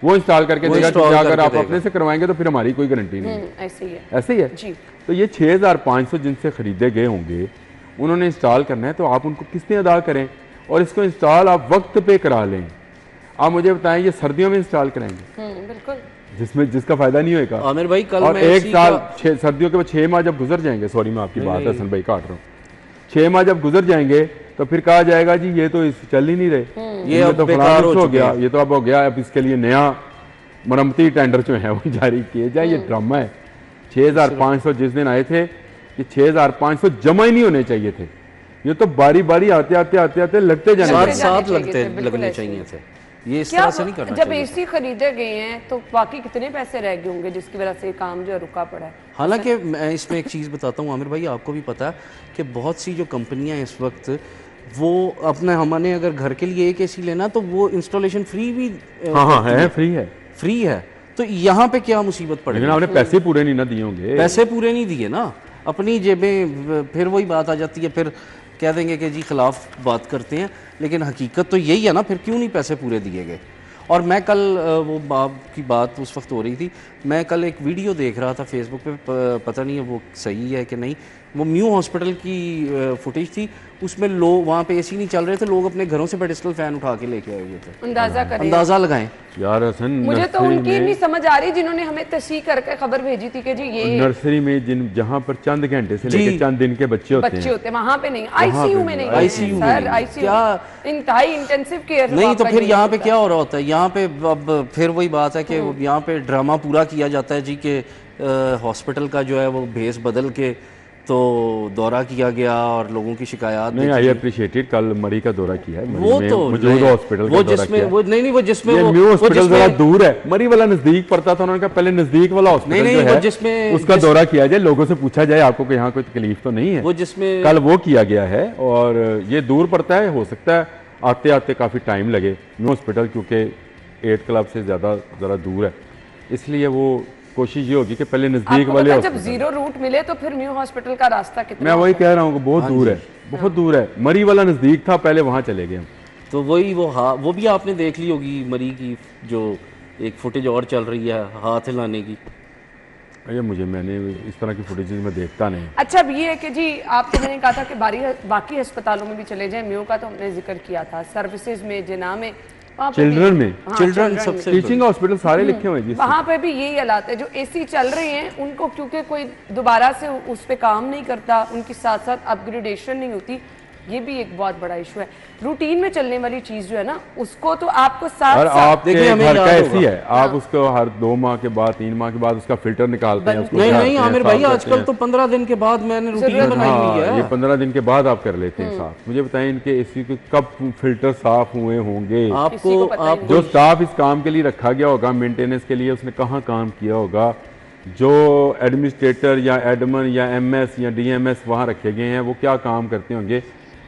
वो इंस्टॉल करके देगा, अगर आप अपने से करवाएंगे तो फिर हमारी कोई गारंटी नहीं है। ऐसे ही है। तो ये 6500 जिनसे खरीदे गए होंगे उन्होंने इंस्टॉल करना है, तो आप उनको किस्तें अदा करें और इसको इंस्टॉल आप वक्त पे करा लें। आप मुझे बताएं, ये सर्दियों में इंस्टॉल कराएंगे बिल्कुल, जिसका फायदा नहीं होगा। आमिर भाई कल और एक साल सर्दियों के बाद 6 माह जब गुजर जाएंगे, सॉरी मैं आपकी बात हसन भाई काट रहा हूँ, 6 माह जब गुजर जाएंगे तो फिर कहा जाएगा जी ये तो चल ही नहीं रहे, ये अब तो बेकार हो गया, ये तो अब हो गया, अब इसके लिए नया मरम्मती टेंडर जो है वो जारी किए जाए। ये ड्रामा है। 6500 जिस दिन आए थे, ये 6500 जमा ही नहीं होने चाहिए थे, ये तो बारी बारी आते आते लगते जाने, साथ लगने चाहिए थे। ये इस तरह से नहीं करना जब एसी खरीदे गए हैं तो बाकी कितने पैसे रह गए होंगे जिसकी वजह से काम जो रुका पड़ा है। हालांकि मैं इसमें एक चीज़ बताता हूँ आमिर भाई, आपको भी पता है कि बहुत सी जो कंपनियां इस वक्त वो अपने, हमने अगर घर के लिए एक एसी लेना तो वो इंस्टॉलेशन फ्री भी है, फ्री है। तो यहाँ पे क्या मुसीबत पड़ेगी? लेकिन आपने पैसे पूरे नहीं ना दिए होंगे। पैसे पूरे नहीं दिए ना, अपनी जेबें, फिर वही बात आ जाती है, फिर कह देंगे कि जी खिलाफ बात करते हैं, लेकिन हकीकत तो यही है ना, फिर क्यों नहीं पैसे पूरे दिए गए। और मैं कल, वो बाप की बात उस वक्त हो रही थी, मैं कल एक वीडियो देख रहा था फेसबुक पे, पता नहीं है वो सही है कि नहीं, वो म्यू हॉस्पिटल की फुटेज थी, उसमें लोग वहाँ पे एसी नहीं चल रहे थे, लोग अपने घरों से पेडिस्टल फैन उठा के लेके आए हुए थे। अंदाजा लगाएं यार हसन, मुझे तो उनकी नहीं समझ आ रही जिन्होंने हमें तस्दीक करके खबर भेजी थी कि जी ये नर्सरी में जहाँ पर चंद घंटे से लेकर चंद दिन के बच्चे होते हैं वहाँ पे नहीं, आईसीयू में नहीं, आईसीयू सर आईसीयू क्या इंतहाई इंटेंसिव केयर नहीं। तो फिर यहाँ पे क्या हो रहा होता है, यहाँ पे अब फिर वही बात है कि यहाँ पे ड्रामा पूरा किया जाता है जी के हॉस्पिटल का जो है वो भेस बदल के तो दौरा किया गया और लोगों की शिकायत नहीं, आई अप्रिशिएटेड। कल मरी का दौरा किया है, वो तो मौजूद हॉस्पिटल वो जिसमें वो नहीं वो जिसमें वो न्यू हॉस्पिटल जरा दूर है, मरी वाला नजदीक पड़ता था, उन्होंने कहा पहले नजदीक वाला हॉस्पिटल जो है जिसमें उसका दौरा किया जाए, लोगों से पूछा जाए आपको यहाँ कोई तकलीफ तो नहीं है, वो जिसमें कल वो किया गया है। और ये दूर पड़ता है, हो सकता है आते आते काफी टाइम लगे न्यू हॉस्पिटल, क्योंकि 8 क्लब से ज़्यादा ज़रा दूर है, इसलिए वो कोशिश ये होगी कि पहले नज़दीक वाले जब हॉस्पिटल। जीरो रूट मिले तो फिर न्यू हॉस्पिटल का रास्ता कितना मैं वही कह रहा हूँ कि बहुत दूर है, बहुत दूर है। मरी वाला नज़दीक था, पहले वहाँ चले गए हम। तो वही वो भी आपने देख ली होगी मरी की जो एक फुटेज और चल रही है हाथ हिलाने की। ये मैंने इस तरह की फुटेजेस में देखता नहीं। अच्छा अब ये है कि जी आपको मैंने कहा था कि बाकी अस्पतालों में भी चले जाएं, म्यू का तो हमने जिक्र किया था, सर्विसेज में, जिना में, वहाँ पे चिल्ड्रन भी- में, हाँ, चिल्ड्रन सबसे टीचिंग हॉस्पिटल सारे लिखे हुए हैं जी। वहाँ पे भी यही हालात है। जो एसी चल रहे हैं उनको क्योंकि कोई दोबारा से उस पे काम नहीं करता, उनकी साथ साथ अपग्रेडेशन नहीं होती, ये भी एक बहुत बड़ा इशू है। रूटीन में चलने वाली चीज जो है ना, उसको तो आपको साथ और साथ आपके देखिए, हमें घर याद का ऐसी होगा। है, आप उसको हर 2 माह के बाद 3 माह के बाद उसका फिल्टर निकालते हैं, उसको नहीं झाड़ते नहीं हैं, आमिर साफ भाई करते आजकल हैं। तो 15 दिन के बाद मैंने रूटीन बनाई हुई हाँ, है। ये 15 दिन के बाद आप कर लेते हैं साफ। मुझे बताएं इनके एसी के कब फिल्टर साफ हुए होंगे? किसी आपको को पता ही आप जो स्टाफ इस काम के लिए रखा गया होगा मेंटेनेंस के लिए, उसने कहाँ काम किया होगा? जो एडमिनिस्ट्रेटर या एडमन या एमएस या डीएमएस वहाँ रखे गए हैं, वो क्या काम करते होंगे?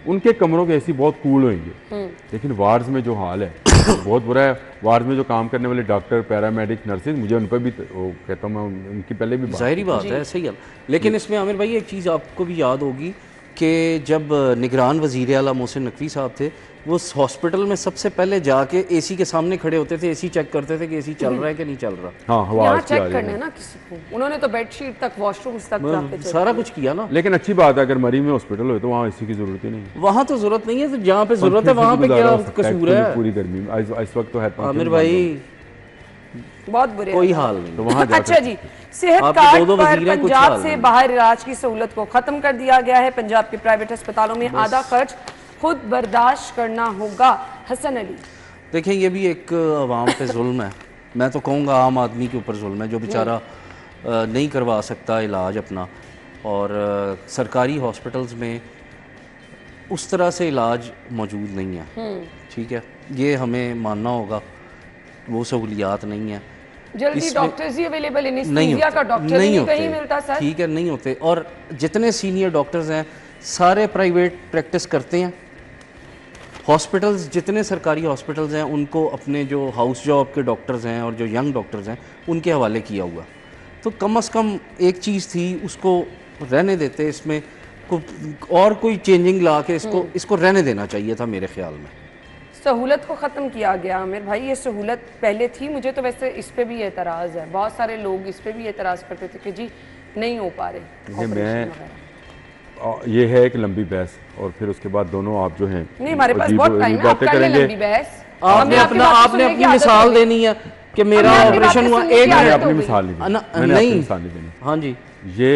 उनके कमरों के एसी बहुत कूल होंगे, लेकिन वार्ड्स में जो हाल है बहुत बुरा है। वार्ड्स में जो काम करने वाले डॉक्टर, पैरामेडिक, नर्सेज, मुझे उन पर भी वो कहता हूँ, मैं उनकी पहले भी जाहिर बात है सही है। लेकिन इसमें आमिर भाई एक चीज़ आपको भी याद होगी कि जब निगरान वज़ीर आला मोहसिन नकवी साहब थे, वो हॉस्पिटल में सबसे पहले जाके एसी के सामने खड़े होते थे, एसी चेक करते थे कि एसी चल रहा है कि नहीं चल रहा। हाँ, हवा यहाँ अच्छी आ चेक रही करना है है। ना किसी को, उन्होंने तो बेडशीट तक, वॉशरूम्स तक जाके check सारा कुछ किया ना। लेकिन अच्छी बात है, अगर मरी में हॉस्पिटल हो तो वहाँ एसी की जरूरत ही नहीं है। वहाँ तो जरूरत नहीं है, तो जहाँ पे जरूरत है वहाँ पे क्या कसूर है? पूरी गर्मी में इस वक्त तो है आमिर भाई बहुत बुरे कोई हालात। हाल नहीं। तो वहाँ जा अच्छा जी, सेहत आपके कार्ड दो-दो पर वज़ीर हैं, कुछ पंजाब हाल से नहीं। बाहर इलाज की सहूलत को खत्म कर दिया गया है। पंजाब के प्राइवेट अस्पतालों में आधा खर्च खुद बर्दाश्त करना होगा। हसन अली, देखें ये भी एक आवाम पे जुल्म है। मैं तो कहूँगा आम आदमी के ऊपर जुल्म है, जो बेचारा नहीं करवा सकता इलाज अपना, और सरकारी हॉस्पिटल्स में उस तरह से इलाज मौजूद नहीं है। ठीक है, ये हमें मानना होगा, वो सहूलियात नहीं है। जल्दी इसमें- डॉक्टर्स ही अवेलेबल, नहीं एनेस्थीसिया का होते, डॉक्टर नहीं नहीं कहीं होते। मिलता सर। ठीक है, नहीं होते। और जितने सीनियर डॉक्टर्स हैं सारे प्राइवेट प्रैक्टिस करते हैं। हॉस्पिटल्स, जितने सरकारी हॉस्पिटल्स हैं, उनको अपने जो हाउस जॉब के डॉक्टर्स हैं और जो यंग डॉक्टर्स हैं उनके हवाले किया हुआ। तो कम से कम एक चीज़ थी, उसको रहने देते, इसमें और कोई चेंजिंग ला के इसको रहने देना चाहिए था मेरे ख्याल में। सहूलत को ख़त्म किया गया। आमिर भाई, ये सहूलत पहले थी। मुझे तो वैसे इस पे भी एतराज़ है, बहुत सारे लोग इस पे भी एतराज़ करते थे कि जी नहीं हो पा रहे देखिए, ऑपरेशन वगैरह। ये है एक लंबी बहस, और फिर उसके बाद दोनों आप जो हैं नहीं, हमारे पास अजीब- बहुत टाइम अजीब है, आप बातें कर लें करेंगे। लंबी बहस। आपने हमें आपकी बातें आपने सुनने की अपनी आदत मिसाल हो गई। देनी है कि मेरा हमें आपकी ऑपरेशन बातें हुआ सुनने की एक आदत मैंने हो मिनट। अपनी गई। मिसाल नहीं दी, न- मैंने नहीं। अपनी मिसाल नहीं देनी। हाँ जी, ये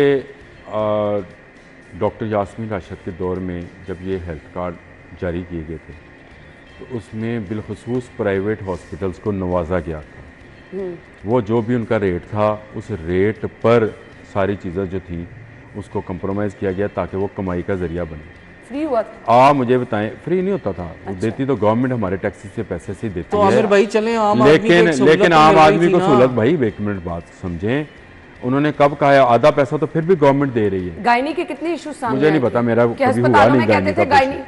डॉक्टर यास्मीन राशिद के दौर में जब ये हेल्थ कार्ड जारी किए गए थे, तो उसमें बिलखुसूस प्राइवेट हॉस्पिटल्स को नवाजा गया था। वो जो भी उनका रेट था, उस रेट पर सारी चीज़ें जो थी उसको कंप्रोमाइज़ किया गया ताकि वो कमाई का ज़रिया बने। फ्री हुआ था। आप मुझे बताएं, फ्री नहीं होता था, वो देती तो गवर्नमेंट हमारे टैक्सेस से पैसे से ही देती तो है। आमिर भाई चलें, आम आदमी को लेकिन एक सहूलत लेकिन तो आम मिल रही आदमी थी को ना। सहूलत, भाई एक मिनट बात समझें, उन्होंने कब कहा है? आधा पैसा तो फिर भी गवर्नमेंट दे रही है। गायनी के कितने इशू सामने मुझे नहीं आए थे? पता, मेरा कि कभी हुआ अस्पतालों नहीं में कहते गायनी थे का गायनी। पेशेंट।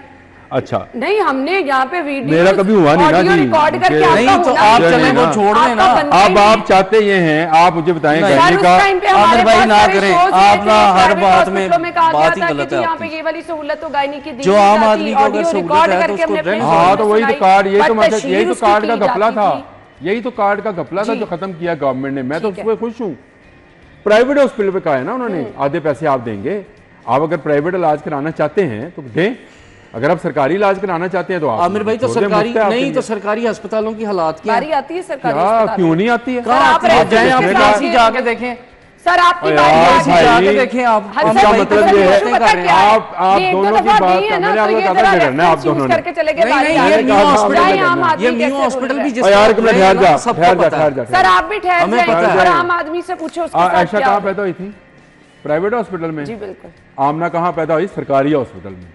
अच्छा, नहीं, हमने यहाँ पे वीडियो मेरा कभी हुआ नहीं ना ऑडियो जी। रिकॉर्ड करके मुझे- आपका नहीं तो होना आप ही चलें, है। वो छोड़ दें ना। आपका बनना अब ही नहीं। आप चाहते ये हैं, आप मुझे बताएं नहीं। गायनी सर, उस का। टाइम पे हमारे आमिर भाई बहुत ना सारे करें, shows आप हुए ना थे, हर private बात में hospitals कहा बात गया ही था गलत कि है यहाँ पे आपकी। ये वाली सहूलत तो गायनी की दी जो नहीं आम जाती, आदमी को अगर ऑडियो सहूलत रिकॉर्ड है तो करके उसको हमने अपने रहने हाँ, तो शोज वही तो सुनाई, कार्ड, यही तो पर मतलब, तशहीर यही तो उसकी कार्ड का की घपला जाती था, थी। यही तो कार्ड का घपला था जी। जो खत्म किया गवर्नमेंट ने। मैं तो ठीक है। उसमें खुश हूँ। प्राइवेट हॉस्पिटल पे कहा है ना उन्होंने, आधे पैसे आप देंगे। आप अगर प्राइवेट इलाज कराना चाहते हैं तो दें, अगर आप सरकारी इलाज कराना चाहते हैं तो आप आमिर भाई तो छोड़ दें, सरकारी मुफ्त है आपके नहीं लिए। तो सरकारी अस्पतालों की हालात क्या बारी है? आती है सरकारी क्या, अस्पताल क्यों में। नहीं आती है? सर, आप आप जाएं, आप रहते हैं, फ्रांस ही आप जाके देखें, सर आपकी और बारी यार आ फ्रांस ही गई। भाई, जाके देखें आप। हर इसका सर, मतलब इतना ये है, इशू पता क्या है? आप ये एक दो दोनों की दफा बात नहीं है ना, मैंने तो आपको ये कहा जरा था झगड़ना है आप reference use दोनों ने। करके चले गए नहीं बारी नहीं आ ये गई। न्यू हॉस्पिटल चाहे आम आदमी ये न्यू कैसे हॉस्पिटल बोल भी रहे जिस और यार एक मिनट ठहर जा, सबको ठहर जा, पता है। ठहर जा, सर आप भी ठहर हमें जाएं पता है। और आम आदमी से पूछो उसके साथ आयशा क्या कहाँ होगा। पैदा हुई थी? प्राइवेट हॉस्पिटल में। जी बिल्कुल। आमना कहाँ पैदा हुई? सरकारी हॉस्पिटल में।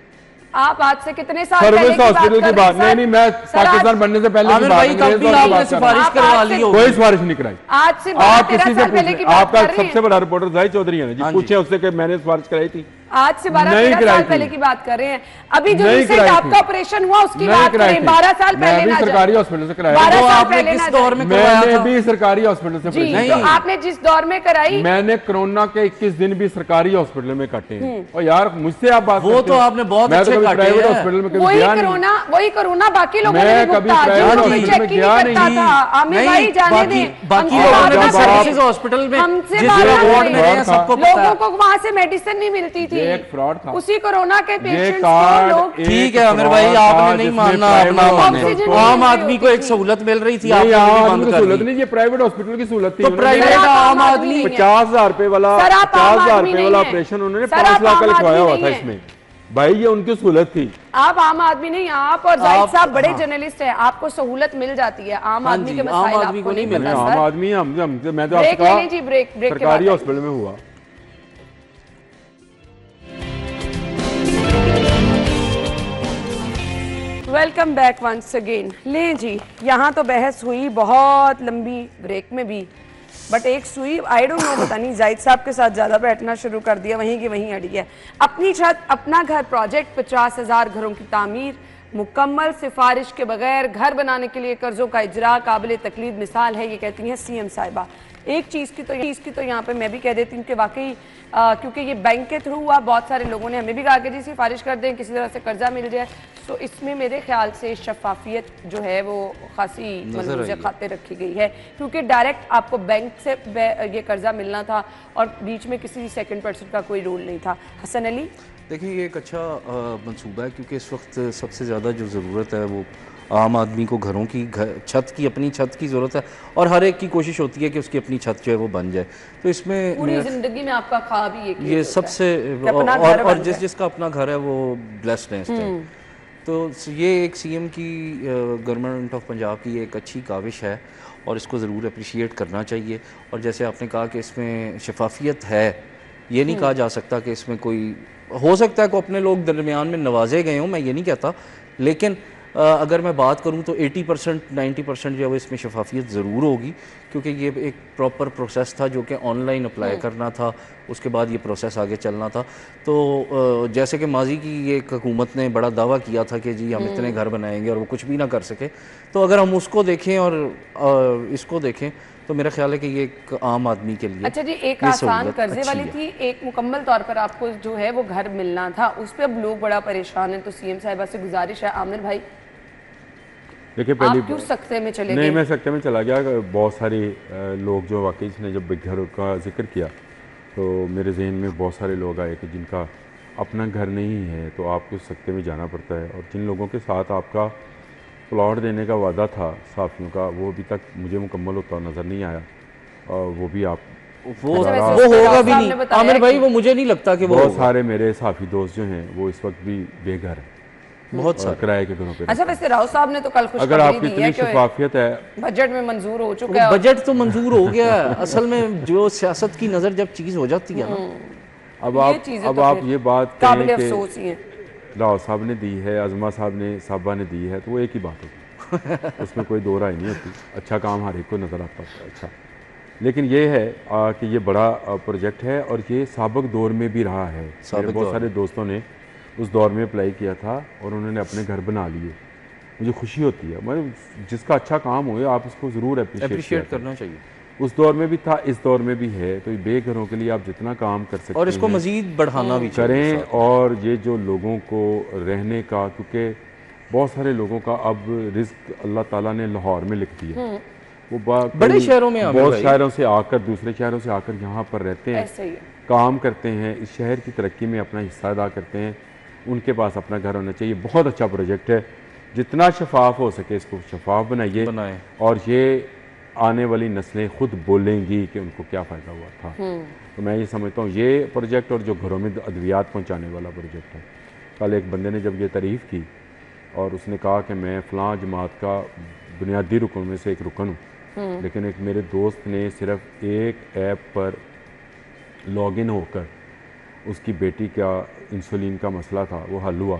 आप आज से कितने साल पहले सर्विस हॉस्पिटल की बात नहीं, मैं पाकिस्तान बनने से पहले आमिर भाई तब भी आपने सिफारिश करवा ली होगी। कोई सिफारिश नहीं कराई। आज से आप 13 किसी से साल पहले की पूछें, बात आपका कर रहे हैं। सबसे बड़ा रिपोर्टर जाहिद चौधरी है जी, पूछे उससे कि मैंने सिफारिश कराई थी। आज से 12-13 साल पहले की बात कर रहे हैं। अभी जो रिसेंट आपका ऑपरेशन हुआ उसकी बात करें, 12 साल पहले ना सरकारी हॉस्पिटल से कराया। 12 साल आपने पहले किस ना दौर में करवाया मैंने था? भी सरकारी हॉस्पिटल से जी, नहीं, तो आपने जिस दौर में कराई, मैंने कोरोना के 21 दिन भी सरकारी हॉस्पिटल में काटे हैं। और यार मुझसे आप बात वो करते तो हैं। आपने बहुत मैं तो अच्छे कभी काटे प्राइवेट हैं। हॉस्पिटल में कभी वही गया नहीं। कोरोना बाकी लोगों ने मैं भी कभी भुगता, प्राइवेट जिनको हॉस्पिटल चेक में ही गया नहीं करता नहीं। था। आमिर भाई जाने दें, बाकी हमसे लोगों ने बात भी ना करें। सर्विसेज हॉस्पिटल में हमसे जिस बात ना वार्ड में करें। रहे हैं सबको पता लोगों है। को वहां से मेडिसिन नहीं मिलती थी, ये एक फ्रॉड था। उसी कोरोना के ये पेशेंट्स को कार्ड लोग ठीक है आमिर भाई, आपने नहीं मानना अपना माने। ऑक्सीजन आम नहीं आदमी को एक होती सहूलत मिल रही थी, नहीं, आपने आम भी आदमी बंद की कर सहूलत दी। नहीं, ये प्राइवेट हॉस्पिटल की सहूलत थी। तो उन्होंने प्राइवेट सर, आप आम आम आदमी आदमी 50,000 रुपए वाला सर, आप आम 50,000 आदमी रुपए नहीं वाला हैं। ऑपरेशन उन्होंने सर, 5 आप लाख का आम लिखवाया आदमी हुआ था नहीं इसमें। भाई ये उनकी सहूलत थी। आप आम आदमी नहीं, आप और जाहिद आप- साहब बड़े हाँ। जर्नलिस्ट हैं, आपको सहूलत मिल जाती है। आम हाँ आदमी जी, के आम मसाइल आदमी को आपको नहीं नहीं मिल पता। आम सर, आदमी मैं तो ब्रेक आपसे ले कहा लें जी, ब्रेक के बाद सरकारी आइए। हॉस्पिटल में हुआ। Welcome back once again. लें जी, यहाँ तो बहस हुई बहुत लंबी ब्रेक में भी, बट एक सुई आई डोंट नो, पता नहीं जाहिद साहब के साथ ज़्यादा बैठना शुरू कर दिया, वहीं की वहीं अड़ी है। अपनी छत अपना घर प्रोजेक्ट 50,000 घरों की तामीर, मुकम्मल सिफारिश के बगैर घर बनाने के लिए कर्जों का इजरा काबिल तकलीद मिसाल है, ये कहती हैं सीएम साहिबा। एक चीज़ की तो यहाँ पे मैं भी कह देती हूँ कि वाकई क्योंकि ये बैंक के थ्रू हुआ, बहुत सारे लोगों ने हमें भी कहा कि जी सिफारिश कर दें, किसी तरह से कर्जा मिल जाए, तो इसमें मेरे ख्याल से शफाफियत जो है वो खासी मलूज़ खातिर रखी गई है, क्योंकि डायरेक्ट आपको बैंक से ये कर्जा मिलना था और बीच में किसी सेकंड पर्सन का कोई रोल नहीं था। हसन अली, देखिए ये एक अच्छा मंसूबा है, क्योंकि इस वक्त सबसे ज़्यादा जो ज़रूरत है वो आम आदमी को घरों की छत की, अपनी छत की ज़रूरत है, और हर एक की कोशिश होती है कि उसकी अपनी छत जो है वो बन जाए। तो इसमें पूरी जिंदगी में आपका ख्वाब ही ये सबसे और जिसका अपना घर है वो ब्लेस्ड है इस टाइम। तो ये एक सीएम की, गवर्नमेंट ऑफ पंजाब की एक अच्छी काविश है और इसको ज़रूर अप्रिशिएट करना चाहिए। और जैसे आपने कहा कि इसमें शफाफियत है, ये नहीं कहा जा सकता कि इसमें कोई, हो सकता है कि अपने लोग दरमियान में नवाजे गए हों, मैं ये नहीं कहता, लेकिन अगर मैं बात करूं तो 80% 90% जो है वो इसमें शफाफियत ज़रूर होगी, क्योंकि ये एक प्रॉपर प्रोसेस था जो कि ऑनलाइन अप्लाई करना था, उसके बाद ये प्रोसेस आगे चलना था। तो जैसे कि माजी की एक हुकूमत ने बड़ा दावा किया था कि जी हम इतने घर बनाएंगे और वो कुछ भी ना कर सके, तो अगर हम उसको देखें और इसको देखें तो मेरा ख्याल है कि ये एक आम आदमी के लिए, अच्छा जी, एक आसान कर्जे वाली थी, एक मुकम्मल तौर पर आपको जो है वो घर मिलना था, उस पर अब लोग बड़ा परेशान हैं। तो सीएम साहिबा से गुजारिश है, आमिर भाई देखिए पहली आप क्यों सख्ते में चले नहीं, गए? मैं सख्ते में चला गया। बहुत सारे लोग जो वाकई ने जब घर का जिक्र किया तो मेरे जहन में बहुत सारे लोग आए कि जिनका अपना घर नहीं है, तो आपको सख्ते में जाना पड़ता है। और जिन लोगों के साथ आपका प्लॉट देने का वादा था साफियों का, वो अभी तक मुझे मुकम्मल होता नज़र नहीं आया, और वो भी आप वो अच्छा, वैसे वो होगा भी साहब ने नहीं बताया आमिर भाई, कि- वो मुझे नहीं लगता कि वो बहुत होगा। सारे मेरे साफी दोस्त जो हैं वो इस वक्त भी बेघर हैं, बहुत और सारे किराए के घरों पे। अच्छा, वैसे राव साहब ने तो कल अगर खुशखबरी आपकी दी है इतनी कि शफाफियत है, बजट में मंजूर हो चुका है। बजट तो मंजूर हो गया है। असल में जो सियासत की नज़र जब चीज़ हो जाती है ना, अब ये आप चीज़ें अब तो आप फिर ये बात काबिल कहें कि अफसोस ही है। राव साहब ने दी है, अजमा साहब ने साहबा ने दी है, तो वो एक ही बात होती उसमें कोई दो राय नहीं होती। अच्छा काम हर एक को नज़र आता है। अच्छा, लेकिन ये है कि ये बड़ा प्रोजेक्ट है और ये साबिक दौर में भी रहा है। मेरे बहुत सारे दोस्तों ने उस दौर में अप्लाई किया था और उन्होंने अपने घर बना लिए। मुझे खुशी होती है, मैं जिसका अच्छा काम हो आप उसको ज़रूर अप्रिशिएट करना चाहिए। उस दौर में भी था, इस दौर में भी है। तो बेघरों के लिए आप जितना काम कर सकते हैं और इसको मजीद बढ़ाना भी करें। और ये जो लोगों को रहने का, क्योंकि बहुत सारे लोगों का अब रिस्क अल्लाह ताला ने लाहौर में लिख दिया, वो बड़े शहरों में, बहुत शहरों से आकर, दूसरे शहरों से आकर यहाँ पर रहते हैं, ऐसे ही है। काम करते हैं, इस शहर की तरक्की में अपना हिस्सा अदा करते हैं। उनके पास अपना घर होना चाहिए। बहुत अच्छा प्रोजेक्ट है, जितना शफाफ हो सके इसको शफाफ बनाइए, और ये आने वाली नस्लें खुद बोलेंगी कि उनको क्या फ़ायदा हुआ था। तो मैं ये समझता हूँ ये प्रोजेक्ट, और जो घरों में अद्वियात पहुँचाने वाला प्रोजेक्ट है। कल एक बंदे ने जब ये तारीफ़ की और उसने कहा कि मैं फ़लाँ जमात का बुनियादी रुकन में से एक रुकन हूँ, लेकिन एक मेरे दोस्त ने सिर्फ एक ऐप पर लॉगिन होकर उसकी बेटी का इंसुलिन का मसला था वो हल हुआ,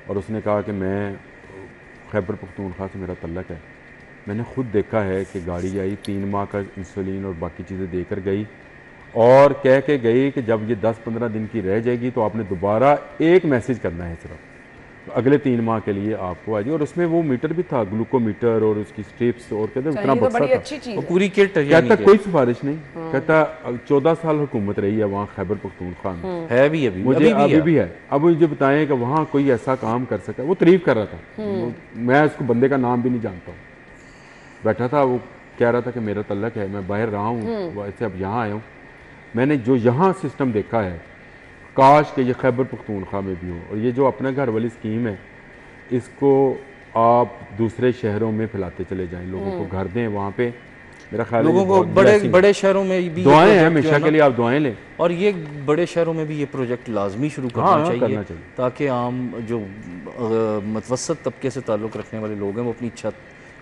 और उसने कहा कि मैं खैबर पख्तूनख्वा से मेरा तल्लक है। मैंने ख़ुद देखा है कि गाड़ी आई 3 माह का इंसुलिन और बाकी चीज़ें देकर गई और कह के गई कि जब ये 10-15 दिन की रह जाएगी तो आपने दोबारा एक मैसेज करना है सिर्फ, अगले 3 माह के लिए आपको आएगी। और उसमें वो मीटर भी था, ग्लूकोमीटर और उसकी स्ट्रिप्स और कहते अच्छा, इतना ये तो बक्सा बड़ी था। अच्छी चीज़ वो है। पूरी किट है, कहता कोई सिफारिश नहीं, कहता 14 साल हुकूमत रही है वहाँ खैबर पख्तूनख्वा में, है भी अभी मुझे अभी भी है। अब मुझे बताएं कि वहाँ कोई ऐसा काम कर सका। वो तारीफ कर रहा था, मैं उसको बंदे का नाम भी नहीं जानता हूँ, बैठा था वो कह रहा था कि मेरा तल्लक है, मैं बाहर रहा हूँ, वैसे अब यहाँ आया हूँ। मैंने जो यहाँ सिस्टम देखा है, काश कि ये खैबर पख्तूनख्वा में भी हो। और ये जो अपना घर वाली स्कीम है, इसको आप दूसरे शहरों में फैलाते चले जाएं, लोगों को घर दें वहाँ पे। मेरा ख्याल है लोगों ये को बहुत बड़े blessing है। बड़े शहरों में भी ये दुआएं हैं project जो हमेशा है के ना, लिए, आप दुआएं लें। और ये बड़े शहरों में भी ये प्रोजेक्ट लाजमी शुरू करना हाँ, चाहिए, करना चाहिए। ताकि आम जो मतवसत तबके से ताल्लुक़ रखने वाले लोग हैं वो अपनी छत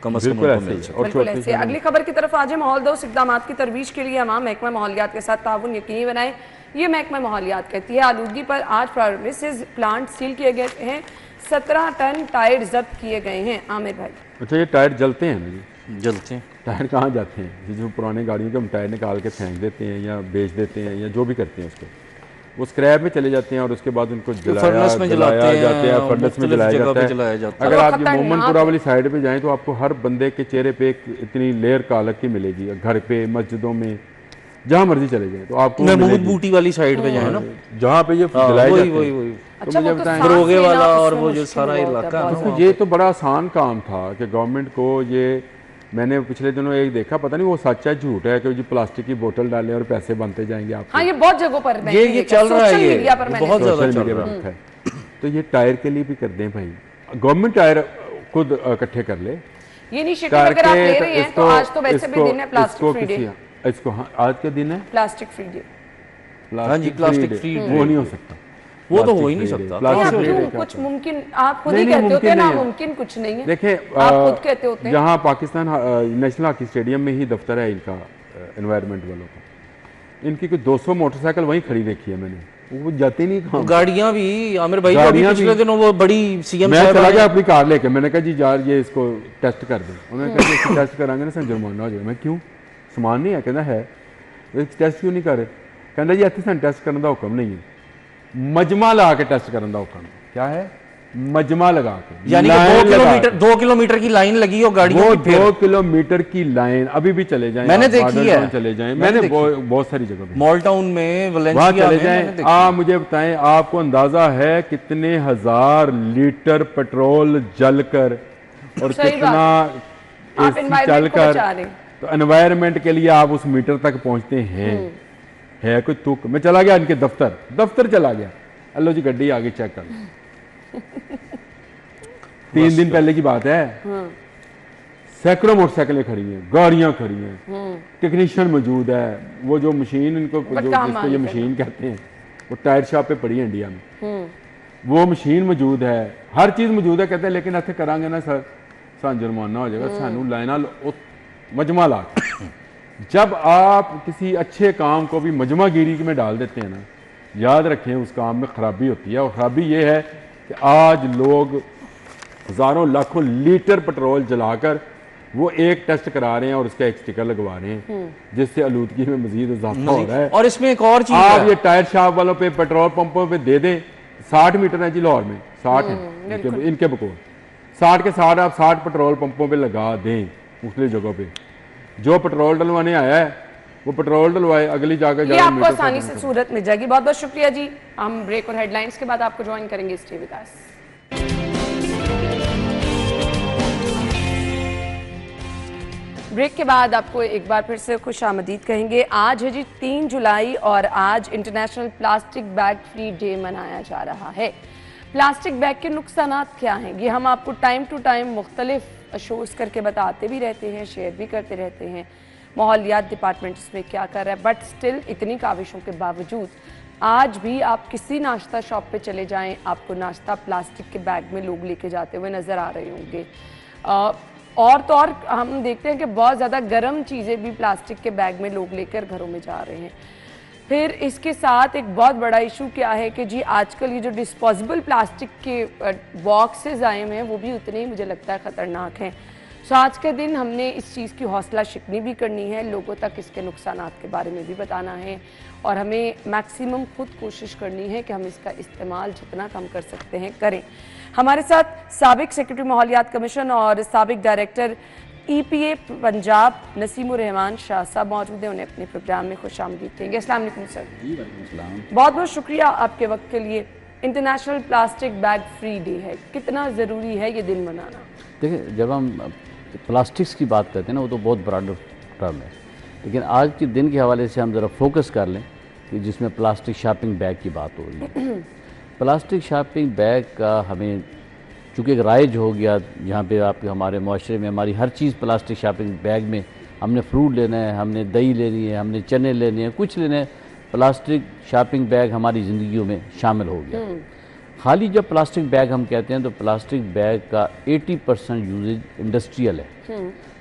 कम अज़ कम बिल्कुल उनको ऐसे मिल ही है। सके। और बिल्कुल छोटे ऐसे। अगली खबर की तरफ आ जाए। माहौलदोज़ इक़दामात की तरवीज के लिए अवाम महकमा माहौलियात के साथ ताउन यकीनी बनाए, ये महकमा माहौलियात कहती है। आलूदगी पर आज फार्मेसिस प्लांट सील किए गए हैं, 17 टन टायर जब्त किए गए हैं। आमिर भाई, अच्छा, ये टायर जलते हैं ना जी? जलते हैं टायर कहाँ जाते हैं? ये जो पुराने गाड़ियों के हम टायर निकाल के फेंक देते हैं या बेच देते हैं या जो भी करते हैं, उसको वो स्क्रैप में चले जाते हैं और उसके बाद उनको फर्नेस में जलाया जलाते जाते हैं, हैं, फर्नेस में मुख्तलिफ जलाया जगह जाता पे है। जलाया जाता है। अगर तो आप ये खतरनाक मोमनपुरा है। वाली साइड पे जाएं तो आपको हर बंदे के चेहरे पे एक इतनी लेयर कालक की मिलेगी, घर पे, मस्जिदों में, जहाँ मर्जी चले जाएं तो आपको महमूद मिलेगी। बूटी वाली साइड पे जाए ना, जहाँ पे ये हाँ, जलाए वही जाते वही हैं। वही तो अच्छा, मुझे वो तो बताएं, सांस बरोगे लेना वाला और उसमें वो जो मुश्किल सारा बहुत है, इलाका है बहुत ना, तो ये तो बड़ा आसान काम था कि गवर्नमेंट को ये, मैंने पिछले दिनों एक देखा, पता नहीं वो सच है झूठ है, कि जो प्लास्टिक की बोतल डालें और पैसे बनते जाएंगे आप। हाँ, ये बहुत जगहों पर मैंने ये देखा, चल रहा है, सोशल ये मीडिया पर मैंने बहुत देखा। ज़्यादा सोशल चल मीडिया रहा पे है। तो ये टायर के लिए भी कर दें भाई, गवर्नमेंट टायर खुद इकट्ठे कर ले। ये इनिशिएटिव अगर आप ले रहे हैं तो आज तो वैसे भी दिन है प्लास्टिक फ्री डे। इसको हाँ, आज के दिन है प्लास्टिक फ्री डे। हाँ जी, प्लास्टिक फ्री वो डे। नहीं हो सकता, वो तो हो प्लास्टिक ही नहीं फ्री डे। सकता। प्लास्टिक आप फ्री क्यों? डे क्या कुछ होता है? मुमकिन आप खुद नहीं, ही नहीं, कहते होते मुमकिन हैं, नहीं है। नामुमकिन कुछ नहीं है। देखें, आप खुद कहते होते हैं। यहाँ पाकिस्तान नेशनल हॉकी स्टेडियम में ही दफ्तर है इनका, एनवायरनमेंट वालों का। इनकी कोई 200 मोटरसाइकिल वहीं खड़ी देखी है मैंने, वो जाते नहीं कहाँ। गाड़ियां भी आमिर भाई, अभी गाड़ियां पिछले भी। दिनों वो बड़ी सीएम मैं साहब चला ने- गया अपनी कार लेके, मैंने कहा जी यार ये इसको टेस्ट कर दें। उन्होंने कहा जी इसको टेस्ट कराएंगे ना सर जुर्माना हो जाएगा। मैं क्यों, सामान नहीं है? कहना है। टेस्ट क्यों नहीं कर रहे? कहना जी इतने टेस्ट करने का हुक्म नहीं है, मजमा ला के टेस्ट करने का हुक्म है। क्या है? मजमा लगा के, यानी कि लाइन लगा के। 2 किलोमीटर की लाइन लगी हो गाड़ियों वो की, फिर 2 किलोमीटर की लाइन अभी भी चले जाएं, मैंने आप देखी मॉडल है। टाउन चले जाएं, मैंने मैंने देखी। बहुत सारी जगह पे मॉल टाउन में, वहां वलेंसिया चले में मैंने जाएं। देखी। आप मुझे बताएं, आपको अंदाजा है कितने हजार लीटर पेट्रोल जलकर और सही कितना आप AC environment को बचा रहे हैं। तो एनवायरनमेंट के लिए आप उस मीटर तक पहुंचते हैं। है कोई तुक? मैं चला गया इनके दफ्तर चला गया, अल्लो जी गड्डी आगे चेक कर। 3 दिन पहले की बात है, सैकड़ों मोटरसाइकिलें खड़ी हैं, गाड़ियां खड़ी हैं, टेक्नीशियन मौजूद है। वो जो मशीन इनको बट जो काम जिसको मान ये लेते मशीन कहते हैं, वो टायर शॉप पे पड़ी है इंडिया में। वो मशीन मौजूद है, हर चीज़ मौजूद है। कहते हैं लेकिन ऐसे करांगे ना सर सान जुर्माना हो जाएगा, सानू लाइना मजमा ला के। जब आप किसी अच्छे काम को भी मजमागिरी में डाल देते हैं ना, याद रखें उस काम में खराबी होती है। और खराबी ये है कि आज लोग हज़ारों लाखों लीटर पेट्रोल जलाकर वो एक टेस्ट करा रहे हैं और उसका एक स्टिकर लगवा रहे हैं, जिससे आलूदगी में मजीद इजाफा हो रहा है। और इसमें एक और चीज आप है, ये टायर शॉप वालों पे, पेट्रोल पंपों पे दे दें। 60 मीटर है जी लाहौर में, 60 है इनके बकौल। 60 के 60 आप 60 पेट्रोल पंपों पे लगा दें मुख्तलिफ जगहों पे। जो पेट्रोल डलवाने आया है वो पेट्रोल डलवाए, अगली जाकर ये जाकर आपको मीटर आसानी पर से सूरत मिल जाएगी। बहुत बहुत शुक्रिया जी। हम ब्रेक और हेडलाइंस के बाद आपको ज्वाइन करेंगे स्टे विद अस। ब्रेक के बाद आपको एक बार फिर से खुश आमदीद कहेंगे। आज है जी 3 जुलाई और आज international plastic bag free day मनाया जा रहा है। प्लास्टिक बैग के नुकसानात क्या हैं, ये हम आपको टाइम टू टाइम मुख्तलिफ शोज़ करके बताते भी रहते हैं, शेयर भी करते रहते हैं। माहौलियात डिपार्टमेंट इसमें क्या कर रहा है, बट स्टिल इतनी काविशों के बावजूद आज भी आप किसी नाश्ता शॉप पे चले जाएं, आपको नाश्ता प्लास्टिक के बैग में लोग लेके जाते हुए नज़र आ रहे होंगे। और तो और हम देखते हैं कि बहुत ज़्यादा गर्म चीज़ें भी प्लास्टिक के बैग में लोग लेकर घरों में जा रहे हैं। फिर इसके साथ एक बहुत बड़ा इशू क्या है कि जी आजकल ये जो डिस्पोजेबल प्लास्टिक के बॉक्सेस आए हुए हैं वो भी उतने ही मुझे लगता है ख़तरनाक हैं। सो आज के दिन हमने इस चीज़ की हौसला शिकनी भी करनी है, लोगों तक इसके नुकसानात के बारे में भी बताना है और हमें मैक्सिमम खुद कोशिश करनी है कि हम इसका इस्तेमाल जितना कम कर सकते हैं करें। हमारे साथ साबिक सेक्रेटरी माहौलियात कमीशन और साबिक डायरेक्टर EPA पंजाब नसीमुर रहमान शाह साहब मौजूद हैं, उन्हें अपने प्रोग्राम में खुशामदीद कहेंगे। अस्सलाम वालेकुम सर। जी वालेकुम सलाम। बहुत बहुत शुक्रिया आपके वक्त के लिए। International plastic bag free day है, कितना ज़रूरी है ये दिन मनाना? देखिए, जब हम प्लास्टिक्स की बात करते हैं ना, वो तो बहुत ब्रॉड टर्म है, लेकिन आज के दिन के हवाले से हम ज़रा फोकस कर लें कि जिसमें प्लास्टिक शॉपिंग बैग की बात हो रही है। प्लास्टिक शॉपिंग बैग का हमें चूँकि एक राइज हो गया, जहाँ पे आपके हमारे माशरे में हमारी हर चीज़ प्लास्टिक शॉपिंग बैग में, हमने फ्रूट लेना है, हमने दही लेनी है, हमने चने लेने हैं, कुछ लेने हैं, प्लास्टिक शॉपिंग बैग हमारी ज़िंदगियों में शामिल हो गया। खाली जब प्लास्टिक बैग हम कहते हैं तो प्लास्टिक बैग का 80% यूजेज इंडस्ट्रियल है,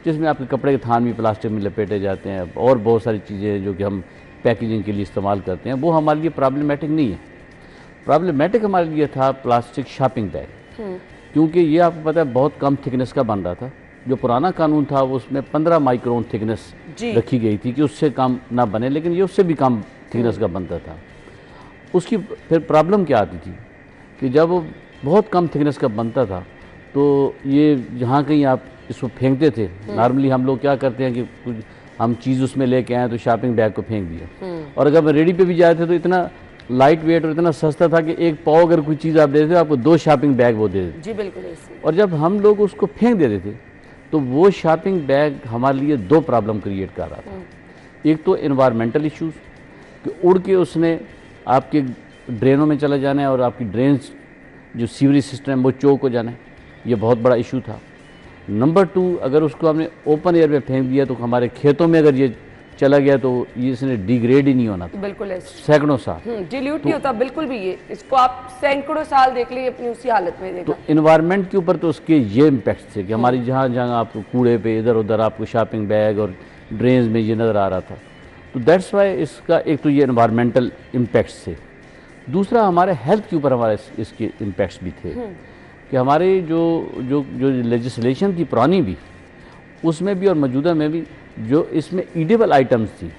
जिसमें आपके कपड़े के थान भी प्लास्टिक में लपेटे जाते हैं और बहुत सारी चीज़ें जो कि हम पैकेजिंग के लिए इस्तेमाल करते हैं, वो हमारे लिए प्रॉब्लमेटिक नहीं है। प्रॉब्लमेटिक हमारे लिए था प्लास्टिक शॉपिंग बैग, क्योंकि ये आपको पता है बहुत कम थिकनेस का बन रहा था। जो पुराना कानून था वो उसमें 15 माइक्रोन थिकनेस रखी गई थी कि उससे कम ना बने, लेकिन ये उससे भी कम थिकनेस का बनता था। उसकी फिर प्रॉब्लम क्या आती थी कि जब वो बहुत कम थिकनेस का बनता था तो ये जहाँ कहीं आप इसको फेंकते थे, नॉर्मली हम लोग क्या करते हैं कि कुछ हम चीज़ उसमें लेके आए तो शॉपिंग बैग को फेंक दिया, और अगर हम रेडी पे भी जाए थे तो इतना लाइट वेट और इतना सस्ता था कि एक पाव अगर कोई चीज़ आप देते थे आपको 2 शॉपिंग बैग वो दे देते। जी बिल्कुल ऐसे। और जब हम लोग उसको फेंक देते थे तो वो शॉपिंग बैग हमारे लिए 2 प्रॉब्लम क्रिएट कर रहा था। एक तो इन्वायरमेंटल इश्यूज कि उड़ के उसने आपके ड्रेनों में चला जाना है और आपकी ड्रेन्स जो सीवरेज सिस्टम वो चोक हो जाना है, ये बहुत बड़ा इशू था। नंबर 2, अगर उसको हमने ओपन एयर में फेंक दिया तो हमारे खेतों में अगर ये चला गया तो ये इसने डिग्रेड ही नहीं होना था, बिल्कुल ऐसे सैकड़ों साल डिल्यूट नहीं होता बिल्कुल भी। ये इसको आप सैकड़ों साल देख लीजिए अपनी उसी हालत में देखा। तो इन्वायरमेंट के ऊपर तो उसके ये इम्पैक्ट थे कि हमारी जहाँ जहाँ आपको कूड़े पे इधर उधर आपको शॉपिंग बैग और ड्रेन्स में ये नज़र आ रहा था। तो दैट्स वाई इसका एक तो ये इन्वायरमेंटल इम्पैक्ट्स थे। दूसरा हमारे हेल्थ के ऊपर हमारे इसके इम्पैक्ट्स भी थे कि हमारे जो लेजिस्लेशन थी पुरानी भी, उसमें भी और मौजूदा में भी जो इसमें ईडेबल आइटम्स थी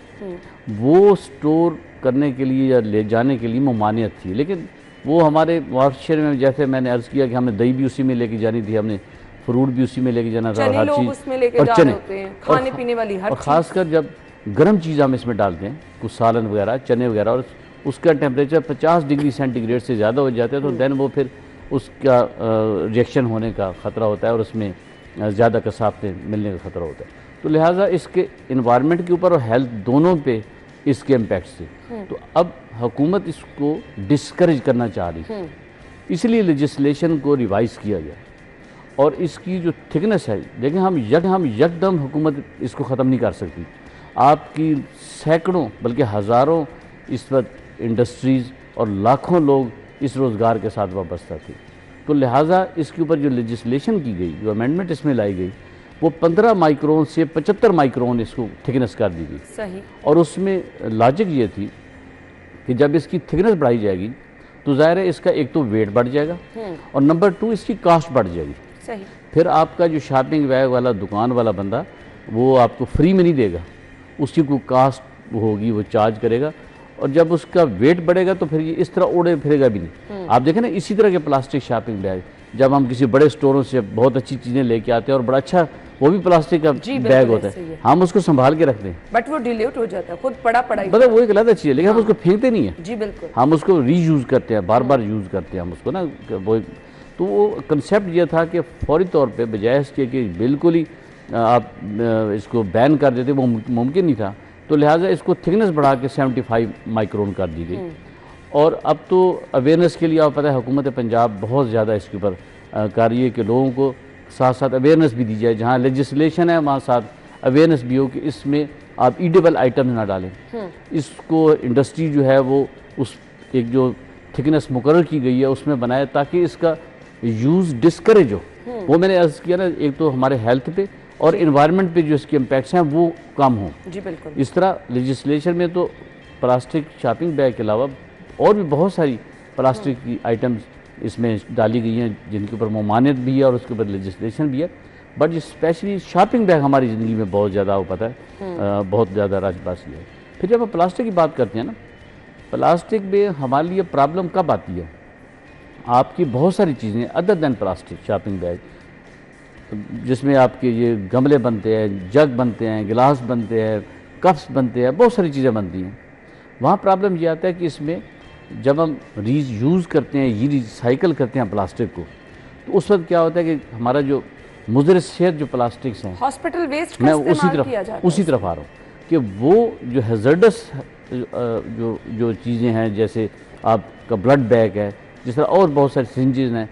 वो स्टोर करने के लिए या ले जाने के लिए ममानियत थी, लेकिन वो हमारे माशरे में, जैसे मैंने अर्ज़ किया कि हमें दही भी उसी में लेके जानी थी, हमने फ्रूट भी उसी में लेके जाना था, और हर चीज़ और चने खाने पीने वाली हर और ख़ासकर जब गर्म चीज़ हम इसमें डालते हैं, कुछ सालन वगैरह, चने वगैरह, और उसका टेम्परेचर 50 डिग्री सेंटीग्रेड से ज़्यादा हो जाता है तो देन वो फिर उसका रिएक्शन होने का ख़तरा होता है और उसमें ज़्यादा कसावतें मिलने का ख़तरा होता है। तो लिहाजा इसके इन्वायरमेंट के ऊपर और हेल्थ दोनों पे इसके इम्पैक्ट्स थे। तो अब हुकूमत इसको डिस्करेज करना चाह रही है, इसलिए लेजिस्लेशन को रिवाइज़ किया गया और इसकी जो थिकनेस है, लेकिन हम यकदम हुकूमत इसको ख़त्म नहीं कर सकती। आपकी सैकड़ों बल्कि हज़ारों इस वक्त इंडस्ट्रीज़ और लाखों लोग इस रोज़गार के साथ वाबस्ता थे। तो लिहाजा इसके ऊपर जो लेजिस्लेशन की गई, जो अमेंडमेंट इसमें लाई गई, वो 15 माइक्रोन से 75 माइक्रोन इसको थिकनेस कर दी गई। सही। और उसमें लॉजिक ये थी कि जब इसकी थिकनेस बढ़ाई जाएगी तो ज़ाहिर है इसका एक तो वेट बढ़ जाएगा और नंबर 2 इसकी कॉस्ट बढ़ जाएगी। सही। फिर आपका जो शॉपिंग बैग वाला दुकान वाला बंदा वो आपको फ्री में नहीं देगा, उसकी कोई कास्ट होगी, वो चार्ज करेगा, और जब उसका वेट बढ़ेगा तो फिर ये इस तरह उड़े फिरेगा भी नहीं। आप देखें ना, इसी तरह के प्लास्टिक शॉपिंग बैग जब हम किसी बड़े स्टोरों से बहुत अच्छी चीज़ें लेके आते हैं और बड़ा अच्छा वो भी प्लास्टिक का बैग होता है, हम उसको संभाल के रखते हैं, बट वो डिल्यूट हो जाता है, खुद पड़ा मतलब वो एक अलग चीज़ है, लेकिन हम उसको फेंकते नहीं है। जी बिल्कुल। हम उसको रीयूज़ करते हैं, बार बार यूज़ करते हैं हम उसको ना, वो तो वो कंसेप्ट ये था कि फौरी तौर पे बजाय इसके कि बिल्कुल ही आप इसको बैन कर देते, वो मुमकिन नहीं था। तो लिहाजा इसको थिकनेस बढ़ा के 75 माइक्रोन कर दी गई। और अब तो अवेयरनेस के लिए आपको पता है हुकूमत पंजाब बहुत ज़्यादा इसके ऊपर कर रही है कि लोगों को साथ साथ अवेयरनेस भी दी जाए, जहाँ लेजिस्लेशन है वहाँ साथ अवेयरनेस भी हो कि इसमें आप ईडेबल आइटम ना डालें। इसको इंडस्ट्री जो है वो उस एक जो थिकनेस मुकर्रर की गई है उसमें बनाए ताकि इसका यूज़ डिस्करेज हो। वो मैंने अर्ज़ किया ना, एक तो हमारे हेल्थ पे और इन्वायरमेंट पे जो इसके इम्पैक्ट्स हैं वो कम हो। जी बिल्कुल। इस तरह लेजिस्लेशन में तो प्लास्टिक शॉपिंग बैग के अलावा और भी बहुत सारी प्लास्टिक की आइटम्स इसमें डाली गई हैं जिनके ऊपर ममानियत भी है और उसके ऊपर लेजिस्लेशन भी है। बट स्पेशली शॉपिंग बैग हमारी ज़िंदगी में बहुत ज़्यादा वो पता है बहुत ज़्यादा राजबासी है। फिर जब हम प्लास्टिक की बात करते हैं ना, प्लास्टिक में हमारे लिए प्रॉब्लम कब आती है, आपकी बहुत सारी चीज़ें other than plastic shopping bag, जिसमें आपके ये गमले बनते हैं, जग बनते हैं, गिलास बनते हैं, कप्स बनते हैं, बहुत सारी चीज़ें बनती हैं। वहाँ प्रॉब्लम ये आता है कि इसमें जब हम रीयूज़ करते हैं, ये रिसाइकल करते हैं प्लास्टिक को, तो उस वक्त क्या होता है कि हमारा जो मुज़र सेहत जो प्लास्टिक्स हैं, हॉस्पिटल वेस्ट का मैं इस्तेमाल किया जाता है। उसी तरफ आ रहा हूँ कि वो जो हैज़र्डस जो चीज़ें हैं, जैसे आपका ब्लड बैग है, जिस तरह और बहुत सारी सिरिंजेस हैं,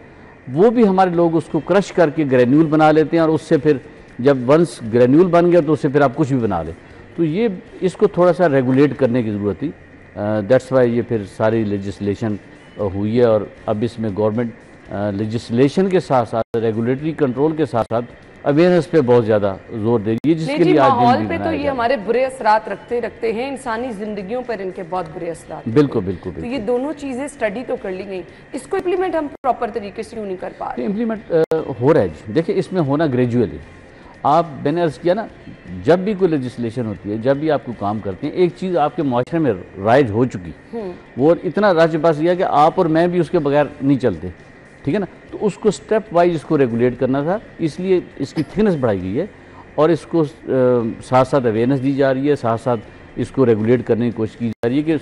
वो भी हमारे लोग उसको क्रश करके ग्रेन्यूल बना लेते हैं और उससे फिर जब वंस ग्रेन्यूल बन गया तो उससे फिर आप कुछ भी बना लें। तो ये इसको थोड़ा सा रेगुलेट करने की ज़रूरत थी। दैट्स वाई ये फिर सारी लेजिस्लेशन हुई है और अब इसमें गवर्नमेंट लेजिस्लेशन के साथ साथ रेगुलेटरी कंट्रोल के साथ साथ अवेयरनेस पे बहुत ज़्यादा जोर दे रही है, जिसके लिए आज माहौल दिन भी पे तो मनाया ये जा हमारे बुरे असरात रखते हैं, इंसानी जिंदगियों पर इनके बहुत बुरे असरात। बिल्कुल बिल्कुल तो ये बिल्कुल दोनों चीजें स्टडी तो कर ली गई, इसको इम्प्लीमेंट हम प्रॉपर तरीके से क्यों नहीं कर पा रहे? इम्प्लीमेंट हो रहा है जी। देखिए इसमें होना ग्रेजुअली, आप मैंने अर्ज़ किया ना, जब भी कोई लेजिस्लेशन होती है, जब भी आप कोई काम करते हैं, एक चीज़ आपके माशरे में राइज हो चुकी, वो इतना राजपास किया कि आप और मैं भी उसके बगैर नहीं चलते, ठीक है ना। तो उसको स्टेप वाइज इसको रेगुलेट करना था, इसलिए इसकी थिकनेस बढ़ाई गई है और इसको साथ साथ अवेयरनेस दी जा रही है, साथ साथ इसको रेगुलेट करने की कोशिश की जा रही है कि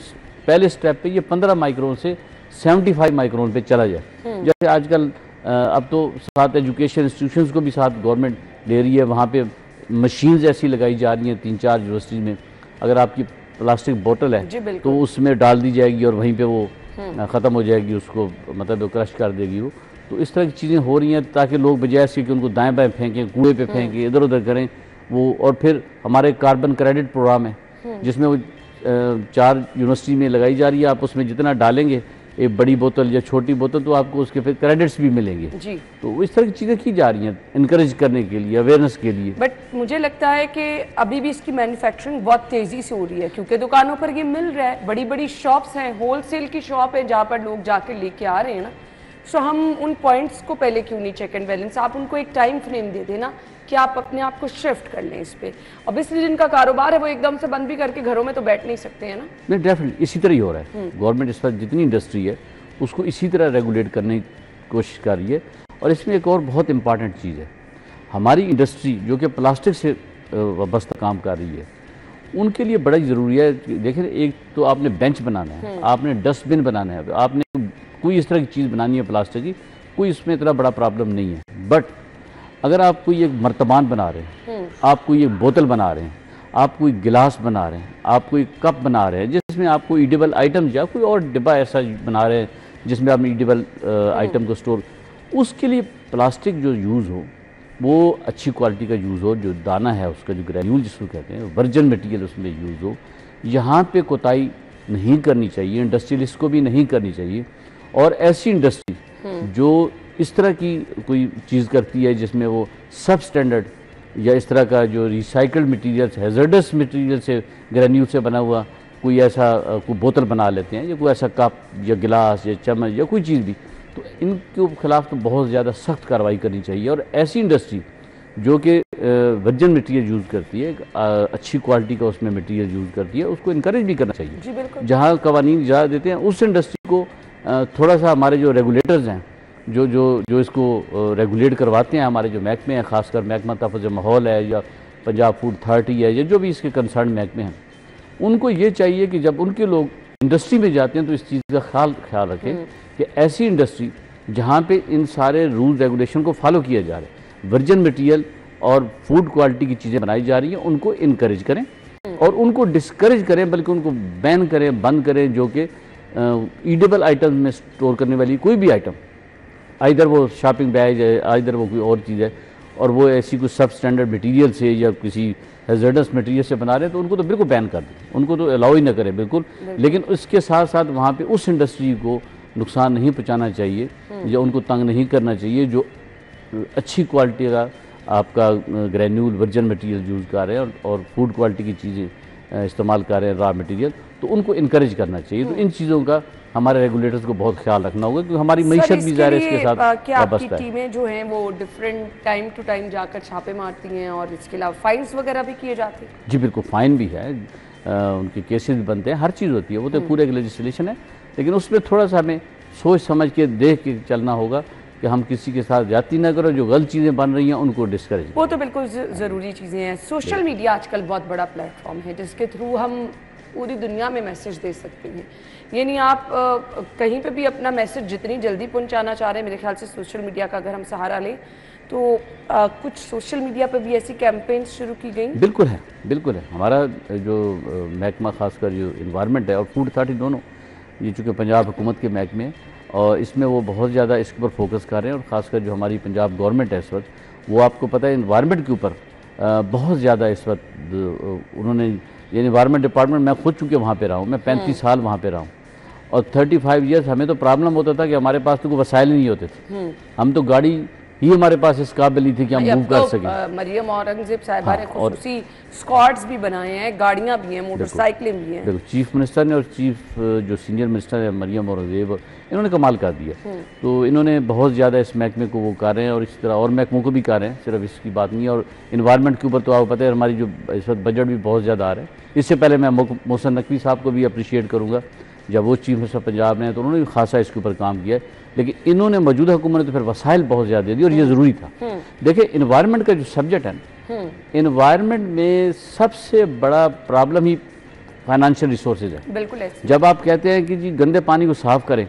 पहले स्टेप पे ये 15 माइक्रोन से 75 माइक्रोन पे चला जाए। जैसे आजकल अब तो साथ एजुकेशन इंस्टीट्यूशंस को भी साथ गवर्नमेंट ले रही है, वहाँ पे मशीन्स ऐसी लगाई जा रही हैं 3-4 यूनिवर्सिटीज़ में, अगर आपकी प्लास्टिक बोतल है तो उसमें डाल दी जाएगी और वहीं पे वो ख़त्म हो जाएगी, उसको मतलब वो क्रश कर देगी वो। तो इस तरह की चीज़ें हो रही हैं ताकि लोग बजाय इसके कि उनको दाएं बाएं फेंकें, कूड़े पे फेंकें, इधर उधर करें वो। और फिर हमारे कार्बन क्रेडिट प्रोग्राम है जिसमें वो 4 यूनिवर्सिटी में लगाई जा रही है, आप उसमें जितना डालेंगे एक बड़ी बोतल या छोटी बोतल तो आपको उसके फिर क्रेडिट्स भी मिलेंगे जी। तो इस तरह की चीज़ें की जा रही हैं इनकरेज करने के लिए, अवेयरनेस के लिए। बट मुझे लगता है कि अभी भी इसकी मैन्युफैक्चरिंग बहुत तेज़ी से हो रही है क्योंकि दुकानों पर ये मिल रहा है, बड़ी बड़ी शॉप्स हैं, होलसेल की शॉप है जहाँ पर लोग जाके लेके आ रहे हैं ना। सो हम उन पॉइंट्स को पहले क्यों नहीं चेक एंड बैलेंस, आप उनको एक टाइम फ्रेम दे देना कि आप अपने आप को शिफ्ट कर लें इस पे। ऑब्वियसली जिनका कारोबार है वो एकदम से बंद भी करके घरों में तो बैठ नहीं सकते हैं ना। नहीं, डेफिनेटली इसी तरह ही हो रहा है। गवर्नमेंट इस पर जितनी इंडस्ट्री है उसको इसी तरह रेगुलेट करने की कोशिश कर रही है। और इसमें एक और बहुत इंपॉर्टेंट चीज़ है, हमारी इंडस्ट्री जो कि प्लास्टिक से वाबस्ता काम कर रही है, उनके लिए बड़ा ज़रूरी है। देखिए एक तो आपने बेंच बनाना है, आपने डस्टबिन बनाना है, आपने कोई इस तरह की चीज़ बनानी है प्लास्टिक की, कोई इसमें इतना बड़ा प्रॉब्लम नहीं है। बट अगर आप कोई एक मर्तबान बना रहे हैं, आप कोई एक बोतल बना रहे हैं, आप कोई गिलास बना रहे हैं, आप कोई कप बना रहे हैं जिसमें आप कोई ईडेबल आइटम या कोई और डिब्बा ऐसा बना रहे हैं जिसमें आप ईडेबल आइटम को स्टोर, उसके लिए प्लास्टिक जो यूज़ हो वो अच्छी क्वालिटी का यूज़ हो, जो दाना है उसका जो ग्रैन्यूल जिसको कहते हैं वर्जिन मटेरियल उसमें यूज़ हो। यहाँ पे कोताही नहीं करनी चाहिए, इंडस्ट्रियलिस्ट को भी नहीं करनी चाहिए। और ऐसी इंडस्ट्री जो इस तरह की कोई चीज़ करती है जिसमें वो सब स्टैंडर्ड या इस तरह का जो रिसाइकल्ड मटेरियल हैज़र्डस मटेरियल से ग्रैन्यूल से बना हुआ कोई ऐसा कोई बोतल बना लेते हैं या कोई ऐसा कप या गिलास या चम्मच या कोई चीज़ भी, तो इनके खिलाफ तो बहुत ज़्यादा सख्त कार्रवाई करनी चाहिए। और ऐसी इंडस्ट्री जो कि वर्जिन मटेरियल यूज़ करती है, अच्छी क्वालिटी का उसमें मटेरियल यूज़ करती है, उसको इनकरेज भी करना चाहिए। जी बिल्कुल। जहाँ कवानीन इजाज़त देते हैं उस इंडस्ट्री को थोड़ा सा हमारे जो रेगुलेटर्स हैं जो इसको रेगुलेट करवाते हैं, हमारे जो महकमे हैं, खासकर महकमा तहफ़्फ़ुज़ माहौल है या पंजाब फूड अथॉरिटी है या जो भी इसके कंसर्न महकमे हैं, उनको ये चाहिए कि जब उनके लोग इंडस्ट्री में जाते हैं तो इस चीज़ का ख्याल रखें कि ऐसी इंडस्ट्री जहाँ पे इन सारे रूल रेगुलेशन को फॉलो किया जा रहा है, वर्जिन मटेरियल और फूड क्वालिटी की चीज़ें बनाई जा रही हैं, उनको इनकरेज करें और उनको डिस्करेज करें, बल्कि उनको बैन करें, बंद करें, जो कि ईडेबल आइटम में स्टोर करने वाली कोई भी आइटम, आइदर वो शॉपिंग बैग है, आइदर वो कोई और चीज़ है, और वो ऐसी कुछ सब स्टैंडर्ड मटेरियल से या किसी हैज़र्डस मटेरियल से बना रहे हैं तो उनको तो बिल्कुल बैन कर दें, उनको तो अलाउ ही ना करें बिल्कुल। लेकिन उसके साथ साथ वहाँ पे उस इंडस्ट्री को नुकसान नहीं पहुँचाना चाहिए या उनको तंग नहीं करना चाहिए जो अच्छी क्वालिटी का आपका ग्रैन्यूल वर्जिन मटेरियल यूज़ कर रहे हैं और फूड क्वालिटी की चीज़ें इस्तेमाल कर रहे हैं रॉ मटेरियल, तो उनको इनकरेज करना चाहिए। तो इन चीज़ों का हमारे रेगुलेटर्स को बहुत ख्याल रखना होगा, क्योंकि हमारी मीशत भी ज़ाहिर है इसके साथ क्या आपकी वाबस्ता है। टीमें जो हैं वो डिफरेंट टाइम टू टाइम जाकर छापे मारती हैं और इसके अलावा फाइन्स वगैरह भी किए जाते हैं? जी बिल्कुल, फ़ाइन भी है, उनके केसेस भी बनते हैं, हर चीज़ होती है, वो तो पूरे एक लेजिस्लेशन है, लेकिन उसमें थोड़ा सा हमें सोच समझ के देख के चलना होगा कि हम किसी के साथ जाती ना करो, जो गलत चीज़ें बन रही हैं उनको डिस्करेज। वो तो बिल्कुल ज़रूरी चीज़ें हैं। सोशल मीडिया आजकल बहुत बड़ा प्लेटफॉर्म है जिसके थ्रू हम पूरी दुनिया में मैसेज दे सकते हैं। यानी आप कहीं पे भी अपना मैसेज जितनी जल्दी पहुंचाना चाह रहे हैं, मेरे ख्याल से सोशल मीडिया का अगर हम सहारा लें तो कुछ सोशल मीडिया पे भी ऐसी कैंपेन्स शुरू की गई? बिल्कुल है, बिल्कुल है। हमारा जो महकमा खासकर जो इन्वायरमेंट है और फूड अथॉरिटी दोनों, ये चूँकि पंजाब हुकूमत के महकमे हैं और इसमें वो बहुत ज़्यादा इसके ऊपर फोकस कर रहे हैं, और ख़ासकर जो हमारी पंजाब गवर्नमेंट है इस वक्त, वो आपको पता है इन्वायरमेंट के ऊपर बहुत ज़्यादा इस वक्त उन्होंने, यानी इन्वायरमेंट डिपार्टमेंट, मैं खुद चूँकि वहाँ पे रहा हूँ, मैं 35 साल वहाँ पे रहा हूँ, और 35 ईयर्स हमें तो प्रॉब्लम होता था कि हमारे पास तो कोई वसाइल नहीं होते थे, हम तो गाड़ी ही हमारे पास इस काबिल नहीं थी कि हम मूव कर सकें। मरियम औरंगजेब साहिबा ने खुसूसी स्क्वाड्स भी बनाए हैं, गाड़ियाँ भी हैं, मोटरसाइकिलें भी हैं। देखो, चीफ मिनिस्टर ने और चीफ जो सीनियर मिनिस्टर है मरियम औरंगजेब, इन्होंने कमाल कर दिया। तो इन्होंने बहुत ज़्यादा इस महकमे को वो कर रहे हैं, और इसी तरह और महकमों को भी कर रहे हैं, सिर्फ इसकी बात नहीं है। और इन्वायरमेंट के ऊपर तो आपको पता है हमारी जो इस वक्त बजट भी बहुत ज़्यादा आ रहा है। इससे पहले मैं मोहसिन नकवी साहब को भी अप्रिशिएट करूँगा, जब वो चीफ मिनिस्टर पंजाब ने, तो उन्होंने भी खासा इसके ऊपर काम किया है। लेकिन इन्होंने मौजूदा हुकूमत ने तो फिर वसाइल बहुत ज़्यादा दे दी, और ये ज़रूरी था। देखिए, इन्वायरमेंट का जो सब्जेक्ट है ना, इन्वायरमेंट में सबसे बड़ा प्रॉब्लम ही फाइनेंशियल रिसोर्सेज है। बिल्कुल ऐसे। जब आप कहते हैं कि जी गंदे पानी को साफ़ करें,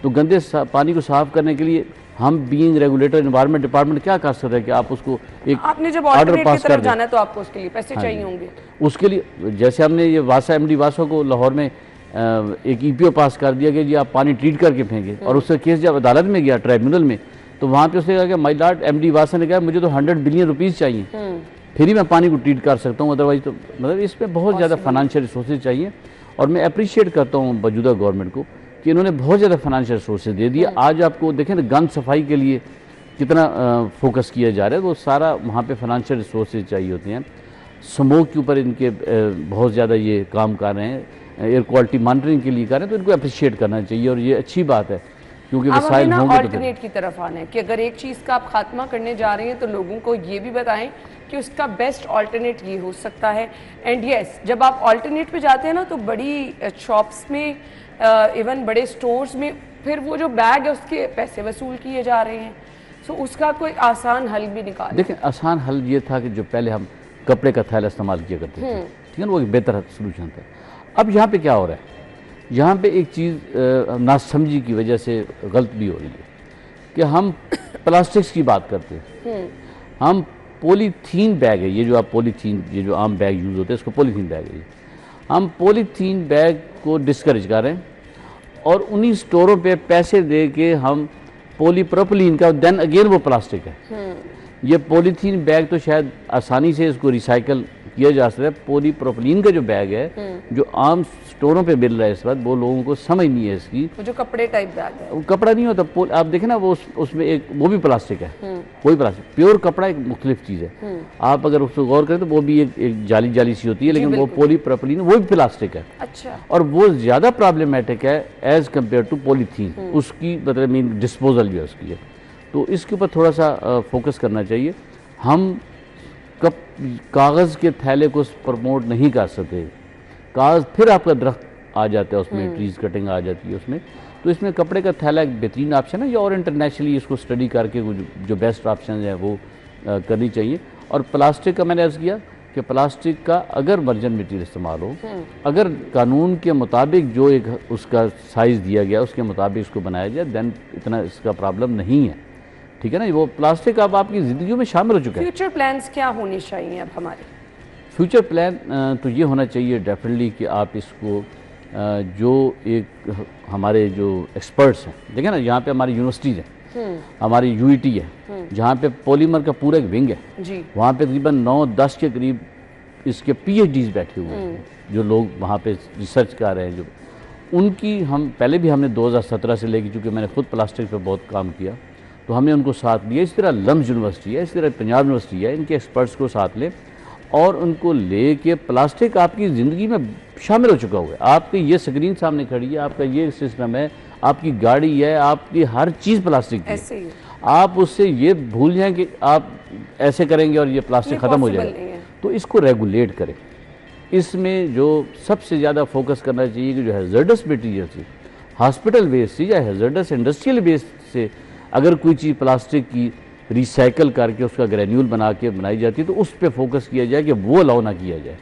तो गंदे पानी को साफ़ करने के लिए हम बीइंग रेगुलेटर इन्वायरमेंट डिपार्टमेंट क्या कर सकते हैं कि आप उसको एक आपने जब ऑर्डर ऑल्टरनेट पास की कर तरफ दें। जाना है तो आपको उसके लिए पैसे चाहिए होंगे। उसके लिए जैसे हमने ये वासा एमडी वासा को लाहौर में एक ईपीओ पास कर दिया कि जी आप पानी ट्रीट करके फेंके, और उसका केस जब अदालत में गया ट्राइब्यूनल में, तो वहाँ पे उसने कहा कि माय लॉर्ड एमडी वासा ने कहा मुझे तो 100 बिलियन रुपीज़ चाहिए, फिर ही मैं पानी को ट्रीट कर सकता हूँ, अदरवाइज तो मतलब इसमें बहुत ज़्यादा फाइनेंशियल रिसोर्सेज चाहिए। और मैं अप्रिशिएट करता हूँ मौजूदा गवर्नमेंट को कि इन्होंने बहुत ज़्यादा फाइनेंशियल रिसोर्सेज दे दिए। आज आपको देखें ना, गंद सफाई के लिए कितना फोकस किया जा रहा है, वो सारा वहाँ पे फाइनेंशियल रिसोर्सेज चाहिए होते हैं। स्मोक के ऊपर इनके बहुत ज़्यादा ये काम कर रहे हैं, एयर क्वालिटी मॉनिटरिंग के लिए कर रहे हैं, तो इनको अप्रिशिएट करना चाहिए, और ये अच्छी बात है, क्योंकि वसाइल होंगे तो ऑल्टरनेट की तरफ आना है कि अगर एक चीज़ का आप खात्मा करने जा रहे हैं तो लोगों को ये भी बताएं कि उसका बेस्ट ऑल्टरनेट ये हो सकता है। एंड यस, जब आप ऑल्टरनेट पे जाते हैं ना, तो बड़ी शॉप्स में, इवन बड़े स्टोर्स में, फिर वो जो बैग है उसके पैसे वसूल किए जा रहे हैं। सो उसका कोई आसान हल भी निकाल। देखिए, आसान हल ये था कि जो पहले हम कपड़े का थैला इस्तेमाल किया करते थे, ठीक है ना, वो एक बेहतर सोल्यूशन था। अब यहाँ पे क्या हो रहा है, यहाँ पे एक चीज़ नासमझी की वजह से गलत भी हो रही है कि हम प्लास्टिक्स की बात करते हैं, हम पॉलीथीन बैग है, ये जो आप पॉलीथीन, ये जो आम बैग यूज़ होते हैं, इसको पॉलीथीन बैग है, हम पॉलीथीन बैग को डिस्करेज कर रहे हैं, और उन्हीं स्टोरों पे पैसे दे के हम पॉलीप्रोपिलीन का, देन अगेन वो प्लास्टिक है। ये पॉलीथीन बैग तो शायद आसानी से इसको रिसाइकल किया जा सकता है। पॉलीप्रोपिलीन का जो बैग है, जो आम स्टोरों पे मिल रहा है इस वक्त, वो लोगों को समझ नहीं है इसकी। वो जो कपड़े टाइप बैग है, वो कपड़ा नहीं होता, आप देखें ना, वो उसमें एक वो भी प्लास्टिक है, वही प्लास्टिक। प्योर कपड़ा एक मुख्तलिफ चीज़ है, आप अगर उसको गौर करें तो वो भी एक जाली जाली सी होती है, लेकिन वो पॉलीप्रोपिलीन वो भी प्लास्टिक है। अच्छा। और वो ज़्यादा प्रॉब्लमेटिक है एज़ कम्पेयर टू पॉलीथीन, उसकी मतलब मीन डिस्पोजल भी है उसकी है। तो इसके ऊपर थोड़ा सा फोकस करना चाहिए। हम कागज़ के थैले को प्रमोट नहीं कर सकते, कागज़ फिर आपका दरख्त आ जाता है उसमें, ट्रीज कटिंग आ जाती है उसमें। तो इसमें कपड़े का थैला एक बेहतरीन ऑप्शन है, और इंटरनेशनली इसको स्टडी करके जो बेस्ट ऑप्शन है वो करनी चाहिए। और प्लास्टिक का मैंने अर्ज़ किया कि प्लास्टिक का अगर वर्जन मटीरियल इस्तेमाल हो, अगर कानून के मुताबिक जो एक उसका साइज़ दिया गया उसके मुताबिक उसको बनाया जाए, देन इतना इसका प्रॉब्लम नहीं है, ठीक है ना। वो प्लास्टिक अब आपकी ज़िंदगी में शामिल हो चुका है। फ्यूचर प्लान्स क्या होने चाहिए अब हमारे? फ्यूचर प्लान तो ये होना चाहिए डेफिनेटली कि आप इसको जो एक हमारे जो एक्सपर्ट्स हैं, देखिए ना, यहाँ पे हमारी यूनिवर्सिटीज़ हैं, हमारी यूईटी है, जहाँ पे पॉलीमर का पूरा एक विंग है जी, वहाँ पे तकरीबन 9-10 के करीब इसके पीएचडीज बैठे हुए हैं, जो लोग वहाँ पे रिसर्च कर रहे हैं। जो उनकी हम पहले भी हमने 2017 से लेकर, चूँकि मैंने खुद प्लास्टिक पे बहुत काम किया, तो हमने उनको साथ लिया। इस तरह लम्स यूनिवर्सिटी है, इस तरह पंजाब यूनिवर्सिटी है, इनके एक्सपर्ट्स को साथ लें और उनको लेके प्लास्टिक आपकी ज़िंदगी में शामिल हो चुका हुआ है। आपकी ये स्क्रीन सामने खड़ी है, आपका ये सिस्टम है, आपकी गाड़ी है, आपकी हर चीज़ प्लास्टिक की ऐसे ही है। आप उससे ये भूल जाएं कि आप ऐसे करेंगे और ये प्लास्टिक ख़त्म हो जाएगा। तो इसको रेगुलेट करें। इसमें जो सबसे ज़्यादा फोकस करना चाहिए कि जो हैज़र्डस मटीरियल से, हॉस्पिटल वेस्ट से या हैज़र्डस इंडस्ट्रियल वेस्ट से अगर कोई चीज़ प्लास्टिक की रिसाइकल करके उसका ग्रेन्यूल बना के बनाई जाती है तो उस पर फोकस किया जाए कि वो अलाउ ना किया जाए।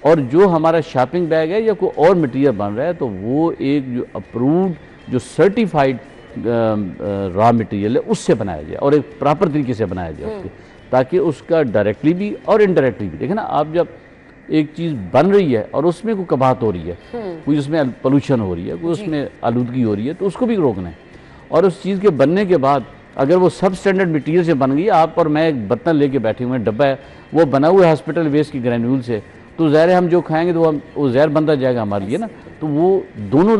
और जो हमारा शॉपिंग बैग है या कोई और मटीरियल बन रहा है तो वो एक जो अप्रूव्ड, जो सर्टिफाइड रॉ मटेरियल है उससे बनाया जाए और एक प्रॉपर तरीके से बनाया जाए उसके, ताकि उसका डायरेक्टली भी और इनडायरेक्टली भी, देखिए ना, आप जब एक चीज़ बन रही है और उसमें कोई कबाहत हो रही है, कोई उसमें पोल्यूशन हो रही है, कोई उसमें आलूदगी हो रही है, तो उसको भी रोकना है। और उस चीज़ के बनने के बाद अगर वो सब स्टैंडर्ड मटीरियल से बन गई, आप और मैं एक बर्तन लेके बैठे हुए हैं, डब्बा है, वो बना हुआ है हॉस्पिटल वेस्ट की ग्रेन्यूल से, तो ज़ाहिर है हम जो खाएंगे तो वो जहर बनता जाएगा हमारे लिए ना। तो वो दोनों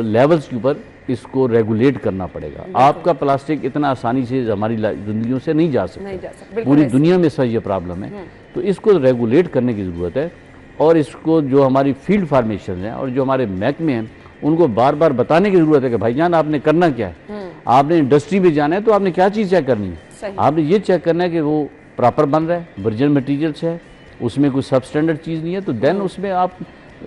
लेवल्स के ऊपर इसको रेगुलेट करना पड़ेगा। आपका प्लास्टिक इतना आसानी से हमारी जिंदगियों से नहीं जा सकता, पूरी दुनिया में सही ये प्रॉब्लम है। तो इसको रेगुलेट करने की ज़रूरत है और इसको जो हमारी फील्ड फार्मेशन हैं और जो हमारे महकमे हैं उनको बार बार बताने की ज़रूरत है कि भाईजान आपने करना क्या है। आपने इंडस्ट्री में जाना है तो आपने क्या चीज़ चेक करनी है, आपने ये चेक करना है कि वो प्रॉपर बन रहा है, वर्जिन मटीरियल से है, उसमें कोई सब स्टैंडर्ड चीज़ नहीं है। तो देन उसमें आप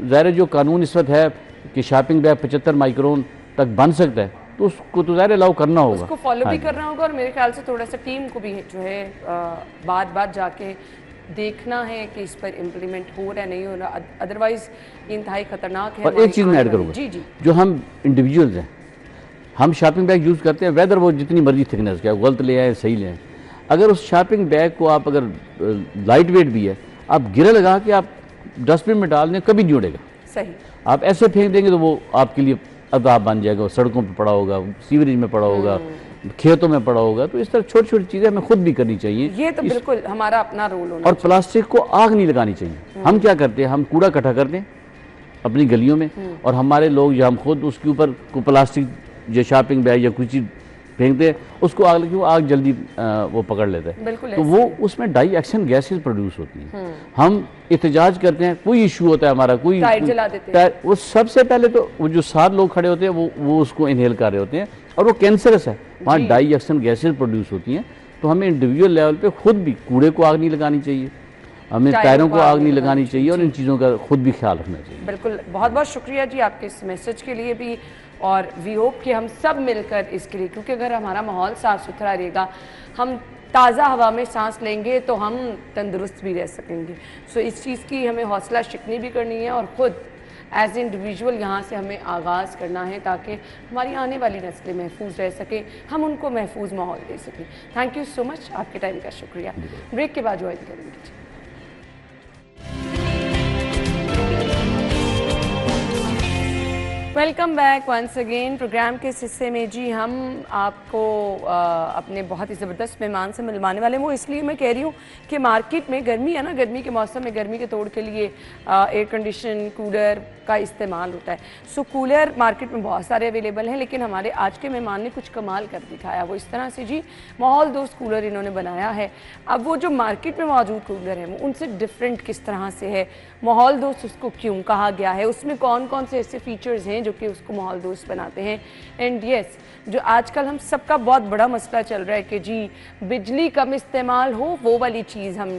ज़ाहिर जो कानून इस वक्त है कि शॉपिंग बैग 75 माइक्रोन तक बन सकता है तो उसको तो ज़ाहिर अलाउ करना होगा, उसको फॉलो भी करना होगा। और मेरे ख्याल से थोड़ा सा टीम को भी जो है बात जाके देखना है कि इस पर इम्प्लीमेंट हो रहा है नहीं हो रहा, अदरवाइज इंतहाई खतरनाक है। और एक चीज़ मैं ऐड करूँगा, जी जी, जो हम इंडिविजुअल्स हैं, हम शॉपिंग बैग यूज़ करते हैं, वेदर वो जितनी मर्जी थिकनेस का, गलत ले आए सही ले आए, अगर उस शॉपिंग बैग को आप अगर लाइट वेट भी है, आप गिरा लगा के आप डस्टबिन में डाल दें, कभी नहीं उड़ेगा। सही, आप ऐसे फेंक देंगे तो वो आपके लिए अदाब बन जाएगा, सड़कों पर पड़ा होगा, सीवरेज में पड़ा होगा, खेतों में पड़ा होगा। तो इस तरह छोटी छोटी चीज़ें हमें खुद भी करनी चाहिए। ये तो बिल्कुल हमारा अपना रोल होना और प्लास्टिक को आग नहीं लगानी चाहिए। हम क्या करते हैं, हम कूड़ा इकट्ठा करते हैं अपनी गलियों में और हमारे लोग या हम खुद उसके ऊपर कोई प्लास्टिक या शॉपिंग बैग या कुछ चीज़ फेंकते हैं, उसको आग लगी, वो आग जल्दी वो पकड़ लेता है। तो वो उसमें डाई एक्शन गैसेस प्रोड्यूस होती हैं। हम एहतजाज करते हैं, कोई इशू होता है हमारा, कोई जला देते हैं, वो सबसे पहले तो वो जो 7 लोग खड़े होते हैं वो उसको इनहेल कर रहे होते हैं और वो कैंसरस है, वहाँ डाई एक्शन गैसेज प्रोड्यूस होती हैं। तो हमें इंडिविजुअल लेवल पे खुद भी कूड़े को आग नहीं लगानी चाहिए, हमें टायरों को आग नहीं लगानी चाहिए और इन चीज़ों का खुद भी ख्याल रखना चाहिए। बिल्कुल, बहुत बहुत शुक्रिया जी आपके इस मैसेज के लिए भी। और वी होप कि हम सब मिलकर इसके लिए, क्योंकि अगर हमारा माहौल साफ़ सुथरा रहेगा, हम ताज़ा हवा में सांस लेंगे तो हम तंदुरुस्त भी रह सकेंगे। सो इस चीज़ की हमें हौसला शिकनी भी करनी है और ख़ुद एज इंडिविजुअल यहाँ से हमें आगाज़ करना है ताकि हमारी आने वाली नस्लें महफूज रह सकें, हम उनको महफूज माहौल दे सकें। थैंक यू सो मच, आपके टाइम का शुक्रिया। ब्रेक के बाद ज्वाइन करेंगे। Welcome back once again. Program के इस हिस्से में जी हम आपको अपने बहुत ही ज़बरदस्त मेहमान से मिलवाने वाले हैं। वो इसलिए मैं कह रही हूँ कि मार्केट में गर्मी है ना, गर्मी के मौसम में गर्मी के तोड़ के लिए एयर कंडीशन कूलर का इस्तेमाल होता है। सो कूलर मार्केट में बहुत सारे अवेलेबल हैं, लेकिन हमारे आज के मेहमान ने कुछ कमाल कर दिखाया। वो इस तरह से जी माहौल दोस्त कूलर इन्होंने बनाया है। अब वो जो मार्केट में मौजूद कूलर है वो उनसे डिफरेंट किस तरह से है, माहौल दोस्त उसको क्यों कहा गया है, उसमें कौन कौन से ऐसे फीचर्स हैं जो कि उसको माहौल दोस्त बनाते हैं। एंड यस, जो आजकल हम सबका बहुत बड़ा मसला चल रहा है कि जी बिजली कम इस्तेमाल हो, वो वाली चीज़ हम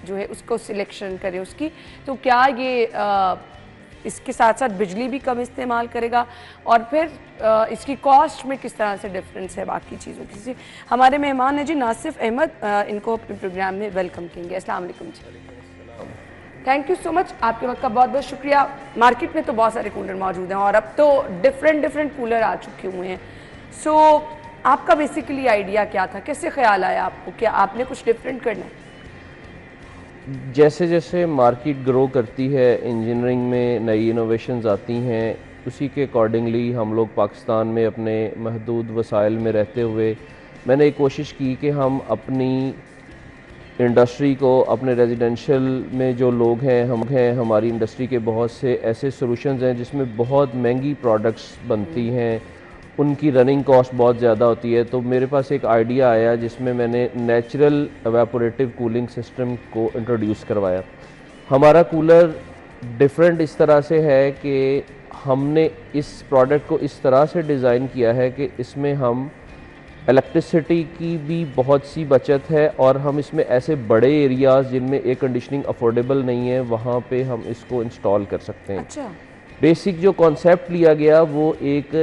जो है उसको सिलेक्शन करें उसकी। तो क्या ये इसके साथ साथ बिजली भी कम इस्तेमाल करेगा और फिर इसकी कॉस्ट में किस तरह से डिफरेंस है बाकी चीज़ों की। से हमारे मेहमान हैं जी नासिफ अहमद, इनको अपने प्रोग्राम में वेलकम करेंगे। अस्सलाम वालेकुम जी। थैंक यू सो मच, आपके वक्त का बहुत बहुत शुक्रिया। मार्केट में तो बहुत सारे कूलर मौजूद हैं और अब तो डिफरेंट कूलर आ चुके हुए हैं। सो आपका बेसिकली आइडिया क्या था, कैसे ख्याल आया आपको, क्या आपने कुछ डिफरेंट करना है? जैसे जैसे मार्केट ग्रो करती है, इंजीनियरिंग में नई इनोवेशंस आती हैं, उसी के अकॉर्डिंगली हम लोग पाकिस्तान में अपने महदूद वसाइल में रहते हुए मैंने एक कोशिश की कि हम अपनी इंडस्ट्री को, अपने रेजिडेंशियल में जो लोग हैं हमारी इंडस्ट्री के बहुत से ऐसे सॉल्यूशंस हैं जिसमें बहुत महंगी प्रोडक्ट्स बनती हैं, उनकी रनिंग कॉस्ट बहुत ज़्यादा होती है। तो मेरे पास एक आइडिया आया जिसमें मैंने नेचुरल एवेपोरेटिव कूलिंग सिस्टम को इंट्रोड्यूस करवाया। हमारा कूलर डिफरेंट इस तरह से है कि हमने इस प्रोडक्ट को इस तरह से डिज़ाइन किया है कि इसमें हम इलेक्ट्रिसिटी की भी बहुत सी बचत है, और हम इसमें ऐसे बड़े एरियाज़ जिनमें एयर कंडीशनिंग अफोर्डेबल नहीं है वहाँ पे हम इसको इंस्टॉल कर सकते हैं। अच्छा। बेसिक जो कॉन्सेप्ट लिया गया वो एक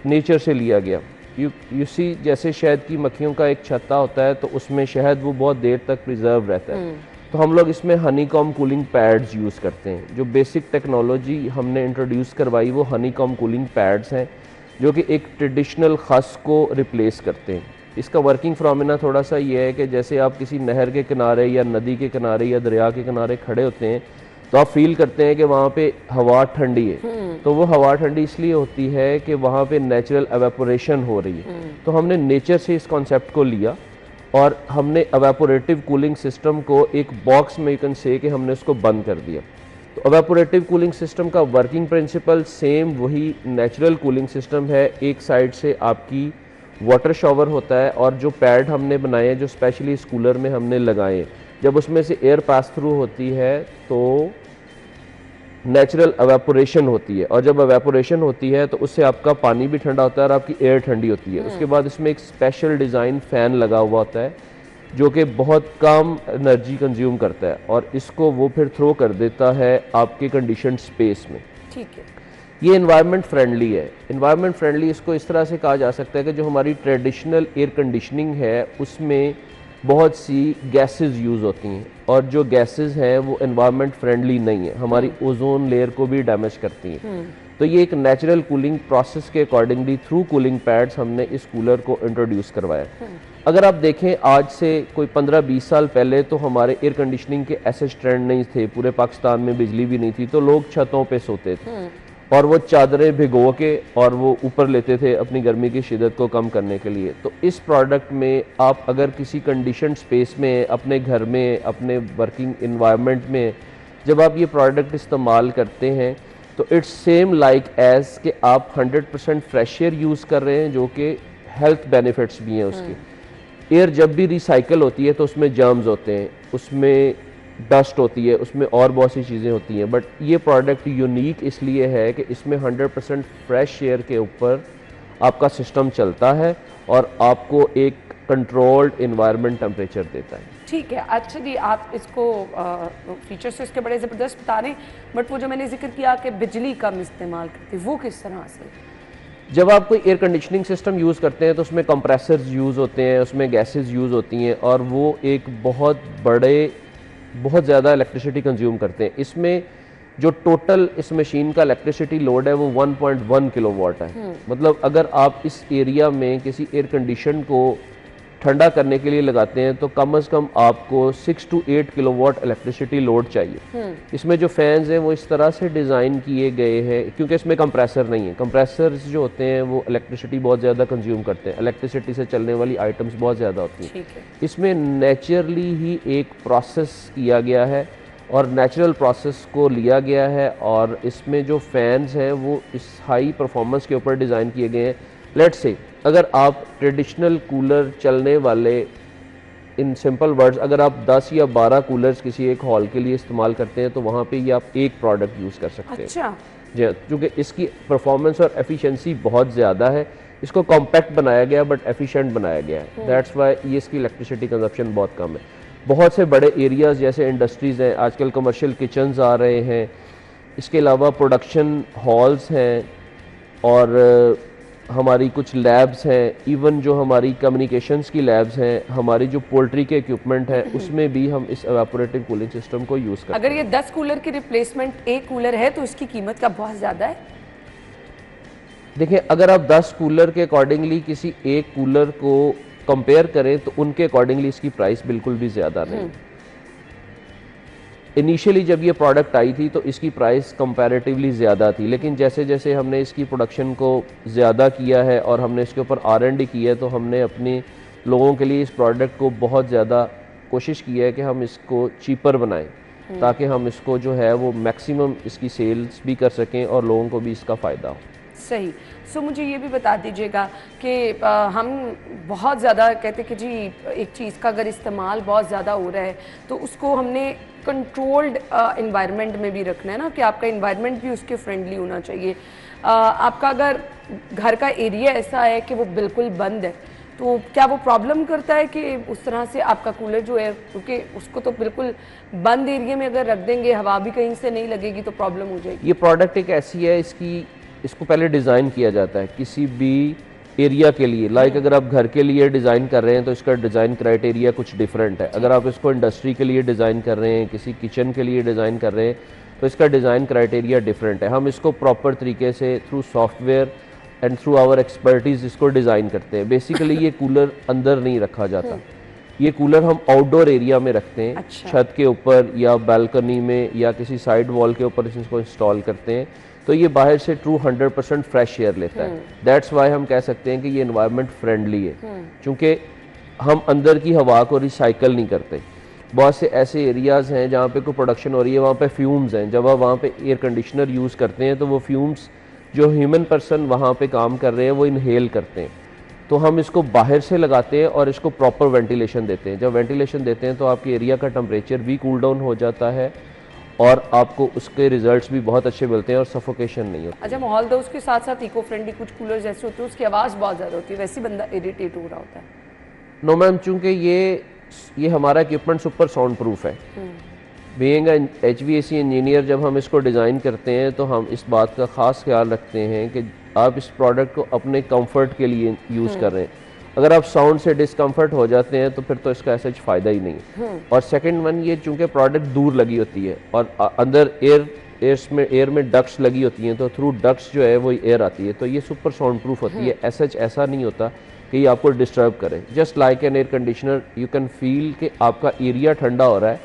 नेचर से लिया गया। यू सी, जैसे शहद की मक्खियों का एक छत्ता होता है तो उसमें शहद वो बहुत देर तक प्रिजर्व रहता है, तो हम लोग इसमें हनीकॉम कूलिंग पैड्स यूज़ करते हैं। जो बेसिक टेक्नोलॉजी हमने इंट्रोड्यूस करवाई वो हनीकॉम कूलिंग पैड्स हैं, जो कि एक ट्रेडिशनल खस को रिप्लेस करते हैं। इसका वर्किंग फिनोमेना थोड़ा सा ये है कि जैसे आप किसी नहर के किनारे या नदी के किनारे या दरिया के किनारे खड़े होते हैं तो आप फील करते हैं कि वहाँ पे हवा ठंडी है। तो वो हवा ठंडी इसलिए होती है कि वहाँ पे नेचुरल एवेपोरेशन हो रही है। तो हमने नेचर से इस कॉन्सेप्ट को लिया और हमने एवेपोरेटिव कूलिंग सिस्टम को एक बॉक्स में, यू कैन से, कि हमने उसको बंद कर दिया। तो एवेपोरेटिव कूलिंग सिस्टम का वर्किंग प्रिंसिपल सेम वही नेचुरल कूलिंग सिस्टम है। एक साइड से आपकी वाटर शॉवर होता है, और जो पैड हमने बनाए हैं जो स्पेशली इस कूलर में हमने लगाए हैं, जब उसमें से एयर पास थ्रू होती है तो नेचुरल एवेपोरेशन होती है, और जब एवेपोरेशन होती है तो उससे आपका पानी भी ठंडा होता है और आपकी एयर ठंडी होती है। उसके बाद इसमें एक स्पेशल डिज़ाइन फ़ैन लगा हुआ होता है जो कि बहुत कम एनर्जी कंज्यूम करता है, और इसको वो फिर थ्रो कर देता है आपके कंडीशन स्पेस में। ठीक है। ये एनवायरनमेंट फ्रेंडली है। एनवायरनमेंट फ्रेंडली इसको इस तरह से कहा जा सकता है कि जो हमारी ट्रेडिशनल एयर कंडीशनिंग है उसमें बहुत सी गैसेस यूज़ होती हैं, और जो गैसेस हैं वो एनवायरनमेंट फ्रेंडली नहीं है, हमारी ओजोन लेयर को भी डैमेज करती हैं। तो ये एक नेचुरल कूलिंग प्रोसेस के अकॉर्डिंगली थ्रू कूलिंग पैड्स हमने इस कूलर को इंट्रोड्यूस करवाया। अगर आप देखें आज से कोई 15-20 साल पहले तो हमारे एयर कंडीशनिंग के ऐसे ट्रेंड नहीं थे, पूरे पाकिस्तान में बिजली भी नहीं थी, तो लोग छतों पे सोते थे और वो चादरें भिगो के और वो ऊपर लेते थे अपनी गर्मी की शिद्दत को कम करने के लिए। तो इस प्रोडक्ट में आप अगर किसी कंडीशन स्पेस में, अपने घर में, अपने वर्किंग इन्वायरमेंट में जब आप ये प्रोडक्ट इस्तेमाल करते हैं तो इट्स सेम लाइक एज कि आप 100% फ्रेश एयर यूज़ कर रहे हैं, जो कि हेल्थ बेनिफिट्स भी हैं उसके। एयर जब भी रिसाइकल होती है तो उसमें जर्म्स होते हैं, उसमें डस्ट होती है, उसमें और बहुत सी चीज़ें होती हैं, बट ये प्रोडक्ट यूनिक इसलिए है कि इसमें 100% फ्रेश एयर के ऊपर आपका सिस्टम चलता है और आपको एक कंट्रोल्ड इन्वायरमेंट टेम्परेचर देता है। ठीक है। एक्चुअली आप इसको फीचर्स इसके बड़े ज़बरदस्त बता रहे हैं, बट वो जो मैंने जिक्र किया कि बिजली कम इस्तेमाल करती, वो किस तरह से? जब आप कोई एयर कंडीशनिंग सिस्टम यूज़ करते हैं तो उसमें कंप्रेसर्स यूज़ होते हैं, उसमें गैसेस यूज़ होती हैं, और वो एक बहुत ज़्यादा इलेक्ट्रिसिटी कंज्यूम करते हैं। इसमें जो टोटल इस मशीन का इलेक्ट्रिसिटी लोड है वो 1.1 किलोवाट है। मतलब अगर आप इस एरिया में किसी एयर कंडीशन को ठंडा करने के लिए लगाते हैं तो कम से कम आपको 6 to 8 किलोवाट इलेक्ट्रिसिटी लोड चाहिए। इसमें जो फैंस हैं वो इस तरह से डिज़ाइन किए गए हैं, क्योंकि इसमें कंप्रेसर नहीं है। कंप्रेसर्स जो होते हैं वो इलेक्ट्रिसिटी बहुत ज़्यादा कंज्यूम करते हैं, इलेक्ट्रिसिटी से चलने वाली आइटम्स बहुत ज़्यादा होती हैं। इसमें नेचुरली ही एक प्रोसेस किया गया है और नेचुरल प्रोसेस को लिया गया है, और इसमें जो फैंस हैं वो इस हाई परफॉर्मेंस के ऊपर डिज़ाइन किए गए हैं। लेट्स से अगर आप ट्रेडिशनल कूलर चलने वाले, इन सिंपल वर्ड्स, अगर आप 10 या 12 कूलर्स किसी एक हॉल के लिए इस्तेमाल करते हैं तो वहाँ पे ये आप एक प्रोडक्ट यूज़ कर सकते हैं। अच्छा। जी, क्योंकि इसकी परफॉर्मेंस और एफिशिएंसी बहुत ज़्यादा है। इसको कॉम्पैक्ट बनाया गया बट एफिशिएंट बनाया गया है, दैट्स वाई ये इसकी इलेक्ट्रिसिटी कंजप्शन बहुत कम है। बहुत से बड़े एरियाज़ जैसे इंडस्ट्रीज़ हैं, आजकल कमर्शियल किचन्स आ रहे हैं, इसके अलावा प्रोडक्शन हॉल्स हैं, और हमारी कुछ लैब्स हैं, इवन जो हमारी कम्युनिकेशंस की लैब्स हैं, हमारी जो पोल्ट्री के इक्विपमेंट हैं, उसमें भी हम इस एवापोरेटिव कूलिंग सिस्टम को यूज़ करते हैं। अगर ये 10 कूलर की रिप्लेसमेंट एक कूलर है तो इसकी कीमत का बहुत ज़्यादा है। देखिए, अगर आप 10 कूलर के अकॉर्डिंगली किसी एक कूलर को कंपेयर करें तो उनके अकॉर्डिंगली इसकी प्राइस बिल्कुल भी ज़्यादा नहीं। इनिशियली जब ये प्रोडक्ट आई थी तो इसकी प्राइस कंपैरेटिवली ज़्यादा थी, लेकिन जैसे जैसे हमने इसकी प्रोडक्शन को ज़्यादा किया है और हमने इसके ऊपर R&D की है तो हमने अपने लोगों के लिए इस प्रोडक्ट को बहुत ज़्यादा कोशिश की है कि हम इसको चीपर बनाएं, ताकि हम इसको जो है वो मैक्सिमम इसकी सेल्स भी कर सकें और लोगों को भी इसका फ़ायदा हो। सही। सो मुझे ये भी बता दीजिएगा कि हम बहुत ज़्यादा कहते कि जी एक चीज़ का अगर इस्तेमाल बहुत ज़्यादा हो रहा है तो उसको हमने कंट्रोल्ड इन्वायरमेंट में भी रखना है ना, कि आपका इन्वायरमेंट भी उसके फ्रेंडली होना चाहिए। आपका अगर घर का एरिया ऐसा है कि वो बिल्कुल बंद है तो क्या वो प्रॉब्लम करता है कि उस तरह से आपका कूलर जो है, क्योंकि उसको तो बिल्कुल बंद एरिया में अगर रख देंगे, हवा भी कहीं से नहीं लगेगी तो प्रॉब्लम हो जाएगी? ये प्रोडक्ट एक ऐसी है, इसको पहले डिज़ाइन किया जाता है किसी भी एरिया के लिए। लाइक अगर आप घर के लिए डिज़ाइन कर रहे हैं तो इसका डिज़ाइन क्राइटेरिया कुछ डिफरेंट है। अगर आप इसको इंडस्ट्री के लिए डिज़ाइन कर रहे हैं, किसी किचन के लिए डिज़ाइन कर रहे हैं, तो इसका डिज़ाइन क्राइटेरिया डिफरेंट है। हम इसको प्रॉपर तरीके से through software and through our expertise इसको डिज़ाइन करते हैं। बेसिकली ये कूलर अंदर नहीं रखा जाता, ये कूलर हम आउटडोर एरिया में रखते हैं। अच्छा। छत के ऊपर या बालकनी में या किसी साइड वॉल के ऊपर इसको इंस्टॉल करते हैं, तो ये बाहर से ट्रू 100% फ्रेश एयर लेता है। दैट्स वाई हम कह सकते हैं कि ये एनवायरनमेंट फ्रेंडली है, क्योंकि हम अंदर की हवा को रिसाइकल नहीं करते। बहुत से ऐसे एरियाज़ हैं जहाँ पे कोई प्रोडक्शन हो रही है, वहाँ पे फ्यूम्स हैं। जब आप वहाँ पे एयर कंडीशनर यूज़ करते हैं तो वो फ्यूम्स जो ह्यूमन पर्सन वहाँ पे काम कर रहे हैं वो इनहेल करते हैं। तो हम इसको बाहर से लगाते हैं और इसको प्रॉपर वेंटिलेशन देते हैं। जब वेंटिलेशन देते हैं तो आपके एरिया का टेम्परेचर भी कूल डाउन हो जाता है और आपको उसके रिजल्ट्स भी बहुत अच्छे मिलते हैं और सफोकेशन नहीं होती। अच्छा, माहौल दो उसके साथ साथ इको फ्रेंडली कुछ कूलर्स ऐसे होते हैं उसकी आवाज़ बहुत ज़्यादा होती है, वैसे बंदा इरिटेट हो रहा होता है। नो मैम, चूँकि ये हमारा इक्विपमेंट सुपर साउंड प्रूफ है। बीइंग HVAC इंजीनियर, जब हम इसको डिज़ाइन करते हैं तो हम इस बात का ख़ास ख्याल रखते हैं कि आप इस प्रोडक्ट को अपने कंफर्ट के लिए यूज़ कर रहे हैं। अगर आप साउंड से डिस्कम्फर्ट हो जाते हैं तो फिर तो इसका ऐसा फ़ायदा ही नहीं है। और सेकंड वन, ये चूँकि प्रोडक्ट दूर लगी होती है और अंदर एयर में डक्ट्स लगी होती हैं, तो थ्रू डक्ट्स जो है वो एयर आती है, तो ये सुपर साउंड प्रूफ होती है। ऐसा नहीं होता कि ये आपको डिस्टर्ब करे। Just like an air conditioner, you can feel कि आपका एरिया ठंडा हो रहा है,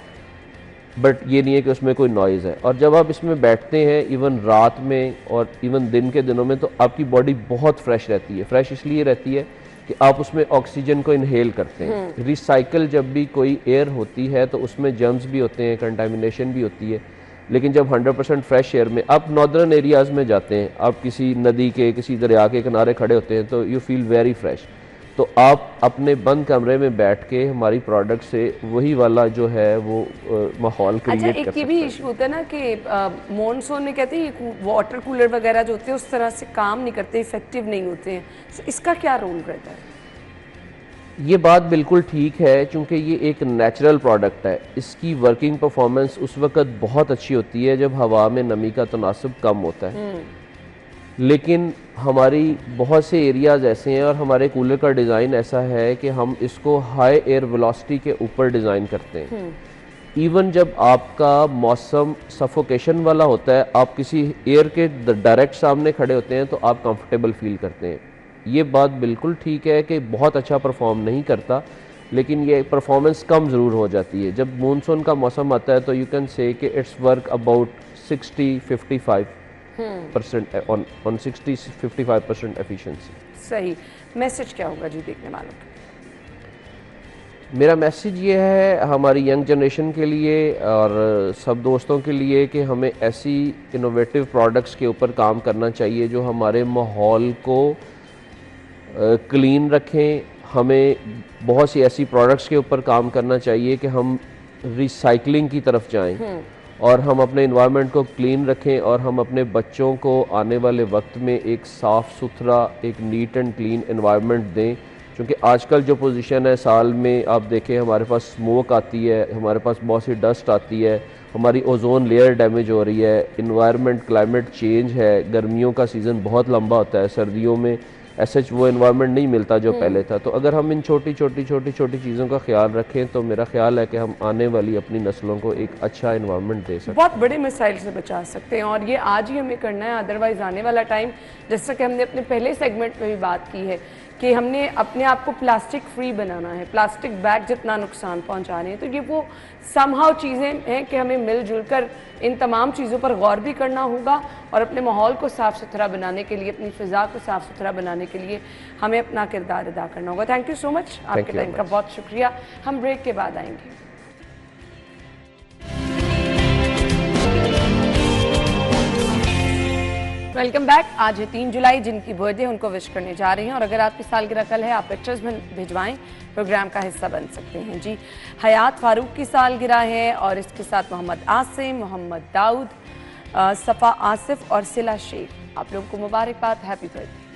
बट ये नहीं है कि उसमें कोई नॉइज़ है। और जब आप इसमें बैठते हैं इवन रात में और इवन दिन के दिनों में, तो आपकी बॉडी बहुत फ्रेश रहती है। फ्रेश इसलिए रहती है कि आप उसमें ऑक्सीजन को इनहेल करते हैं। रिसाइकल जब भी कोई एयर होती है तो उसमें जर्म्स भी होते हैं, कंटामिनेशन भी होती है, लेकिन जब 100% फ्रेश एयर में आप नॉर्दर्न एरियाज़ में जाते हैं, आप किसी नदी के, किसी दरिया के किनारे खड़े होते हैं, तो यू फील वेरी फ्रेश। तो आप अपने बंद कमरे में बैठ के हमारी प्रोडक्ट से वही वाला जो है वो माहौल क्रिएट कर सकते हैं। अच्छा, एक ये भी इशू होता है ना कि मॉनसून में कहते हैं ये वाटर कूलर वगैरह जो होते हैं उस तरह से काम नहीं करते, इफेक्टिव नहीं होते हैं, तो इसका क्या रोल रहता है? ये बात बिल्कुल ठीक है, क्योंकि ये एक नेचुरल प्रोडक्ट है। इसकी वर्किंग परफॉर्मेंस उस वक्त बहुत अच्छी होती है जब हवा में नमी का तनासब कम होता है। लेकिन हमारी बहुत से एरियाज़ ऐसे हैं और हमारे कूलर का डिज़ाइन ऐसा है कि हम इसको हाई एयर वेलोसिटी के ऊपर डिज़ाइन करते हैं। इवन जब आपका मौसम सफोकेशन वाला होता है, आप किसी एयर के डायरेक्ट सामने खड़े होते हैं तो आप कंफर्टेबल फील करते हैं। ये बात बिल्कुल ठीक है कि बहुत अच्छा परफॉर्म नहीं करता, लेकिन ये परफॉर्मेंस कम ज़रूर हो जाती है। जब मानसून का मौसम आता है तो यू कैन से कि it's work about 60-55% on 60-55% efficiency. सही। मैसेज क्या होगा जी देखने वालों का? मेरा मैसेज ये है हमारी यंग जनरेशन के लिए और सब दोस्तों के लिए कि हमें ऐसी इनोवेटिव प्रोडक्ट्स के ऊपर काम करना चाहिए जो हमारे माहौल को क्लीन रखें। हमें बहुत सी ऐसी प्रोडक्ट्स के ऊपर काम करना चाहिए कि हम रिसाइकलिंग की तरफ जाएं और हम अपने इन्वायरमेंट को क्लीन रखें और हम अपने बच्चों को आने वाले वक्त में एक साफ़ सुथरा, एक नीट एंड क्लीन इन्वायरमेंट दें। क्योंकि आजकल जो पोजीशन है, साल में आप देखें हमारे पास स्मोक आती है, हमारे पास बहुत सी डस्ट आती है, हमारी ओजोन लेयर डैमेज हो रही है, इन्वायरमेंट क्लाइमेट चेंज है, गर्मियों का सीज़न बहुत लंबा होता है, सर्दियों में ऐसे वो इन्वायरमेंट नहीं मिलता जो पहले था। तो अगर हम इन छोटी छोटी चीज़ों का ख्याल रखें तो मेरा ख्याल है कि हम आने वाली अपनी नस्लों को एक अच्छा इन्वायरमेंट दे सकते हैं, बहुत बड़े मिसाइल से बचा सकते हैं। और ये आज ही हमें करना है, अदरवाइज आने वाला टाइम, जैसा कि हमने अपने पहले सेगमेंट में भी बात की है कि हमने अपने आप को प्लास्टिक फ्री बनाना है। प्लास्टिक बैग जितना नुकसान पहुंचा रहे हैं, तो ये वो समहाउ चीज़ें हैं कि हमें मिलजुल कर इन तमाम चीज़ों पर गौर भी करना होगा और अपने माहौल को साफ़ सुथरा बनाने के लिए, अपनी फ़िज़ा को साफ़ सुथरा बनाने के लिए हमें अपना किरदार अदा करना होगा। थैंक यू सो मच, आपके टाइम का बहुत शुक्रिया। हम ब्रेक के बाद आएंगे। Welcome back. आज है 3 जुलाई, जिनकी बर्थडे उनको विश करने जा रहे हैं। और अगर आपकी सालगिरह कल है, आप पिक्चर्स भिजवाएं, प्रोग्राम का हिस्सा बन सकते हैं। जी, हयात फारूक की सालगिरह है और इसके साथ मोहम्मद आसिम, मोहम्मद दाऊद, सफ़ा आसिफ और सिला शेख। आप लोगों को मुबारकबाद, happy birthday.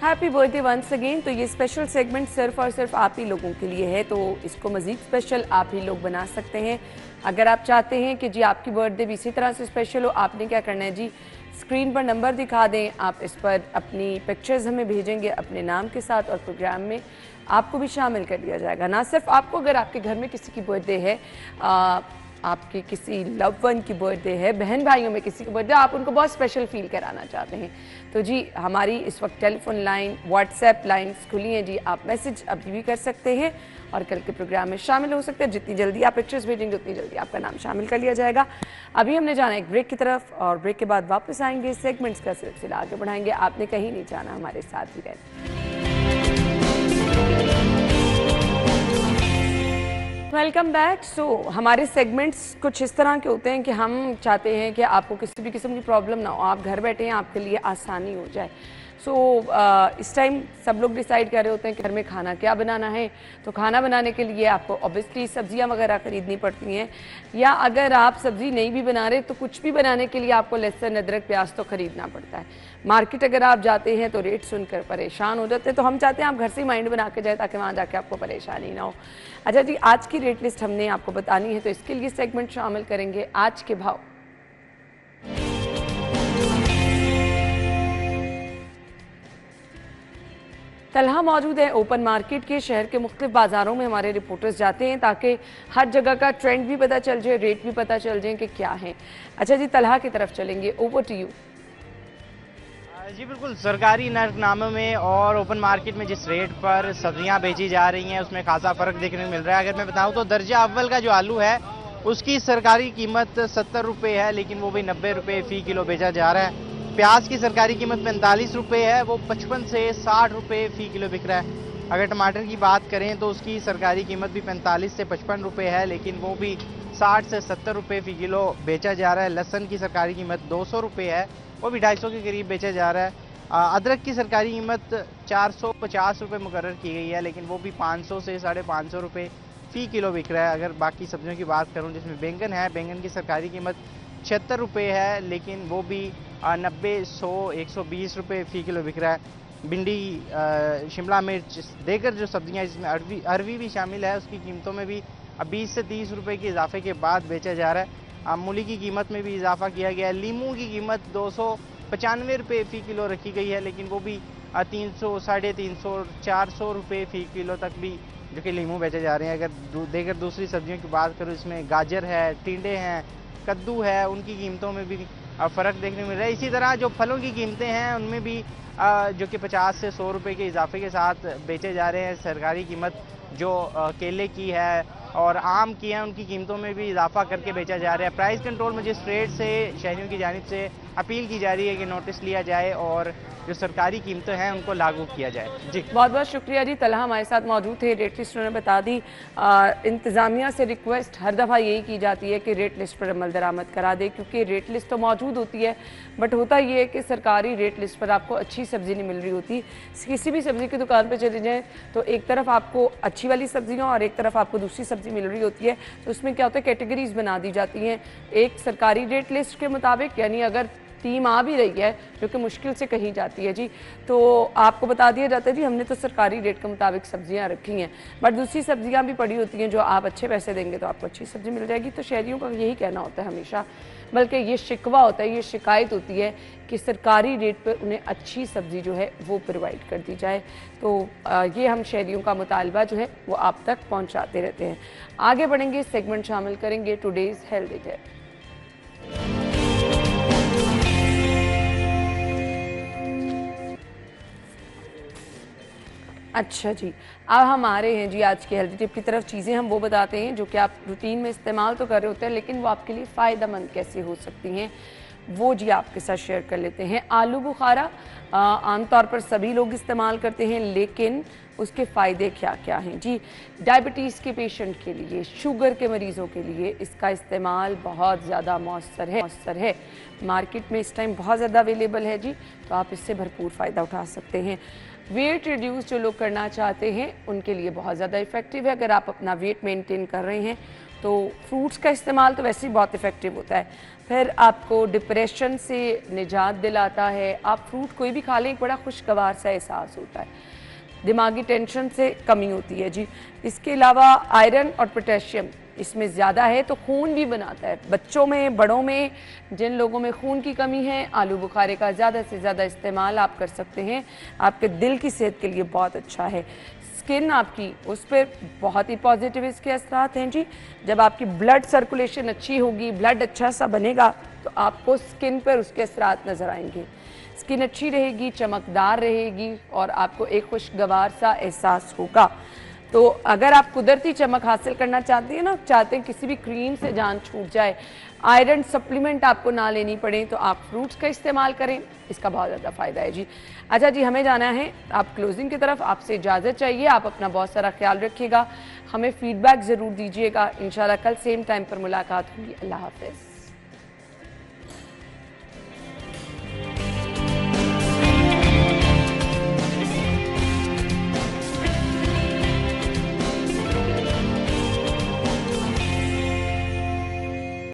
Happy birthday once again. तो ये स्पेशल सेगमेंट सिर्फ और सिर्फ आप ही लोगों के लिए है, तो इसको मज़ीद स्पेशल आप ही लोग बना सकते हैं। अगर आप चाहते हैं कि जी आपकी बर्थडे भी इसी तरह से स्पेशल हो, आपने क्या करना है जी, स्क्रीन पर नंबर दिखा दें, आप इस पर अपनी पिक्चर्स हमें भेजेंगे अपने नाम के साथ और प्रोग्राम में आपको भी शामिल कर लिया जाएगा। ना सिर्फ आपको, अगर आपके घर में किसी की बर्थडे है, आपके किसी लव वन की बर्थडे है, बहन भाइयों में किसी की बर्थडे, आप उनको बहुत स्पेशल फील कराना चाहते हैं, तो जी हमारी इस वक्त टेलीफोन लाइन, व्हाट्सएप लाइन्स खुली हैं जी। आप मैसेज अभी भी कर सकते हैं और कल के प्रोग्राम में शामिल हो सकते हैं। जितनी जल्दी आप पिक्चर्स भेजेंगे उतनी जल्दी आपका नाम शामिल कर लिया जाएगा। अभी हमने जाना एक ब्रेक की तरफ और ब्रेक के बाद वापस आएंगे, सेगमेंट्स का सिलसिला आगे बढ़ाएंगे। आपने कहीं नहीं जाना, हमारे साथ ही रहना। Welcome back. सो हमारे सेगमेंट्स कुछ इस तरह के होते हैं कि हम चाहते हैं कि आपको किसी भी किस्म की प्रॉब्लम ना हो, आप घर बैठे हैं, आपके लिए आसानी हो जाए। सो इस टाइम सब लोग डिसाइड कर रहे होते हैं कि घर में खाना क्या बनाना है। तो खाना बनाने के लिए आपको ऑब्वियसली सब्जियां वगैरह ख़रीदनी पड़ती हैं, या अगर आप सब्ज़ी नहीं भी बना रहे तो कुछ भी बनाने के लिए आपको लहसुन, अदरक, प्याज तो ख़रीदना पड़ता है। मार्केट अगर आप जाते हैं तो रेट सुनकर परेशान हो जाते हैं, तो हम चाहते हैं आप घर से ही माइंड बना के जाए ताकि वहाँ जाके आपको परेशानी ना हो। अच्छा जी, आज की रेट लिस्ट हमने आपको बतानी है, तो इसके लिए सेगमेंट शामिल करेंगे आज के भाव। तलहा मौजूद है ओपन मार्केट के। शहर के मुख्तलिफ बाज़ारों में हमारे रिपोर्टर्स जाते हैं ताकि हर जगह का ट्रेंड भी पता चल जाए, रेट भी पता चल जाए कि क्या है। अच्छा जी, तलहा की तरफ चलेंगे, ओवर टू यू। जी बिल्कुल, सरकारी नरकनामे में और ओपन मार्केट में जिस रेट पर सब्जियां बेची जा रही हैं उसमें खासा फ़र्क देखने को मिल रहा है। अगर मैं बताऊं तो दर्जा अव्वल का जो आलू है उसकी सरकारी कीमत 70 रुपये है, लेकिन वो भी 90 रुपये फ़ी किलो बेचा जा रहा है। प्याज की सरकारी कीमत 45 रुपये है, वो 55 से 60 रुपये फ़ी किलो बिक रहा है। अगर टमाटर की बात करें तो उसकी सरकारी कीमत भी 45 से 55 रुपये है, लेकिन वो भी 60 से 70 रुपये फ़ी किलो बेचा जा रहा है। लहसुन की सरकारी कीमत 200 रुपये है, वो भी 250 के करीब बेचा जा रहा है। अदरक की सरकारी कीमत 450 रुपये मुकर्रर की गई है, लेकिन वो भी 500 से 550 रुपये फ़ी किलो बिक रहा है। अगर बाकी सब्जियों की बात करूं जिसमें बैंगन है, बैंगन की सरकारी कीमत 76 रुपये है, लेकिन वो भी 90, 100, 120 रुपये फ़ी किलो बिक रहा है। भिंडी, शिमला मिर्च, देगर जो सब्जियां जिसमें अरवी भी शामिल है, उसकी कीमतों में भी 20 से 30 रुपये के इजाफे के बाद बेचा जा रहा है। मूली की कीमत में भी इजाफा किया गया है। लीमू की कीमत 295 रुपये फ़ी किलो रखी गई है, लेकिन वो भी 300, 350, 400 रुपये फ़ी किलो तक भी जो कि लीमू बेचे जा रहे हैं। अगर देगर दूसरी सब्जियों की बात करूँ, इसमें गाजर है, टिंडे हैं, कद्दू है, उनकी कीमतों में भी फ़र्क देखने को मिल रहा है। इसी तरह जो फलों की कीमतें हैं उनमें भी जो कि 50 से 100 रुपये के इजाफे के साथ बेचे जा रहे हैं। सरकारी कीमत जो केले की है, और आम की हैं उनकी कीमतों में भी इजाफा करके बेचा जा रहा है। प्राइस कंट्रोल मजिस्ट्रेट से शहरियों की जानिब से अपील की जा रही है कि नोटिस लिया जाए और जो सरकारी कीमतें हैं उनको लागू किया जाए। जी बहुत बहुत शुक्रिया जी। तलहा हमारे साथ मौजूद थे, रेट लिस्ट उन्होंने बता दी। इंतज़ामिया से रिक्वेस्ट हर दफ़ा यही की जाती है कि रेट लिस्ट पर अमल दरामद करा दे, क्योंकि रेट लिस्ट तो मौजूद होती है बट होता ये है कि सरकारी रेट लिस्ट पर आपको अच्छी सब्ज़ी नहीं मिल रही होती। किसी भी सब्ज़ी की दुकान पर चले जाएँ तो एक तरफ आपको अच्छी वाली सब्जियाँ और एक तरफ आपको दूसरी सब्ज़ी मिल रही होती है, तो उसमें क्या होता है कैटेगरीज बना दी जाती हैं एक सरकारी रेट लिस्ट के मुताबिक, यानी अगर टीम आ भी रही है जो कि मुश्किल से कहीं जाती है जी, तो आपको बता दिया जाता है जी हमने तो सरकारी रेट के मुताबिक सब्जियां रखी हैं, बट दूसरी सब्जियां भी पड़ी होती हैं जो आप अच्छे पैसे देंगे तो आपको अच्छी सब्जी मिल जाएगी। तो शहरियों का यही कहना होता है हमेशा, बल्कि ये शिकवा होता है, ये शिकायत होती है कि सरकारी रेट पर उन्हें अच्छी सब्ज़ी जो है वो प्रोवाइड कर दी जाए। तो ये हम शहरियों का मुतालबा जो है वो आप तक पहुँचाते रहते हैं। आगे बढ़ेंगे, सेगमेंट शामिल करेंगे टुडेज़ हेल्थ टिप। अच्छा जी, अब हम आ रहे हैं जी आज की हेल्थ टिप की तरफ। चीज़ें हम वो बताते हैं जो कि आप रूटीन में इस्तेमाल तो कर रहे होते हैं लेकिन वो आपके लिए फ़ायदेमंद कैसे हो सकती हैं वो जी आपके साथ शेयर कर लेते हैं। आलू बुखारा आमतौर पर सभी लोग इस्तेमाल करते हैं, लेकिन उसके फ़ायदे क्या क्या हैं जी। डायबिटीज़ के पेशेंट के लिए, शुगर के मरीज़ों के लिए इसका इस्तेमाल बहुत ज़्यादा मौसर है। मार्केट में इस टाइम बहुत ज़्यादा अवेलेबल है जी, तो आप इससे भरपूर फ़ायदा उठा सकते हैं। वेट रिड्यूस जो लोग करना चाहते हैं उनके लिए बहुत ज़्यादा इफ़ेक्टिव है। अगर आप अपना वेट मेंटेन कर रहे हैं तो फ्रूट्स का इस्तेमाल तो वैसे ही बहुत इफ़ेक्टिव होता है। फिर आपको डिप्रेशन से निजात दिलाता है। आप फ्रूट कोई भी खा लें एक बड़ा खुशगवार सा एहसास होता है। दिमागी टेंशन से कमी होती है जी। इसके अलावा आयरन और पोटेशियम इसमें ज़्यादा है तो खून भी बनाता है। बच्चों में, बड़ों में, जिन लोगों में खून की कमी है आलू बुखारे का ज़्यादा से ज़्यादा इस्तेमाल आप कर सकते हैं। आपके दिल की सेहत के लिए बहुत अच्छा है। स्किन आपकी, उस पर बहुत ही पॉजिटिव इसके असरात हैं जी। जब आपकी ब्लड सर्कुलेशन अच्छी होगी, ब्लड अच्छा सा बनेगा तो आपको स्किन पर उसके असरात नज़र आएंगे। स्किन अच्छी रहेगी, चमकदार रहेगी और आपको एक खुशगवार सा एहसास होगा। तो अगर आप कुदरती चमक हासिल करना चाहते हैं चाहते हैं किसी भी क्रीम से जान छूट जाए, आयरन सप्लीमेंट आपको ना लेनी पड़े, तो आप फ्रूट्स का इस्तेमाल करें, इसका बहुत ज़्यादा फ़ायदा है जी। अच्छा जी, हमें जाना है आप क्लोजिंग की तरफ, आपसे इजाज़त चाहिए। आप अपना बहुत सारा ख्याल रखिएगा, हमें फ़ीडबैक ज़रूर दीजिएगा। इंशाल्लाह कल सेम टाइम पर मुलाकात होगी। अल्लाह हाफ़िज़।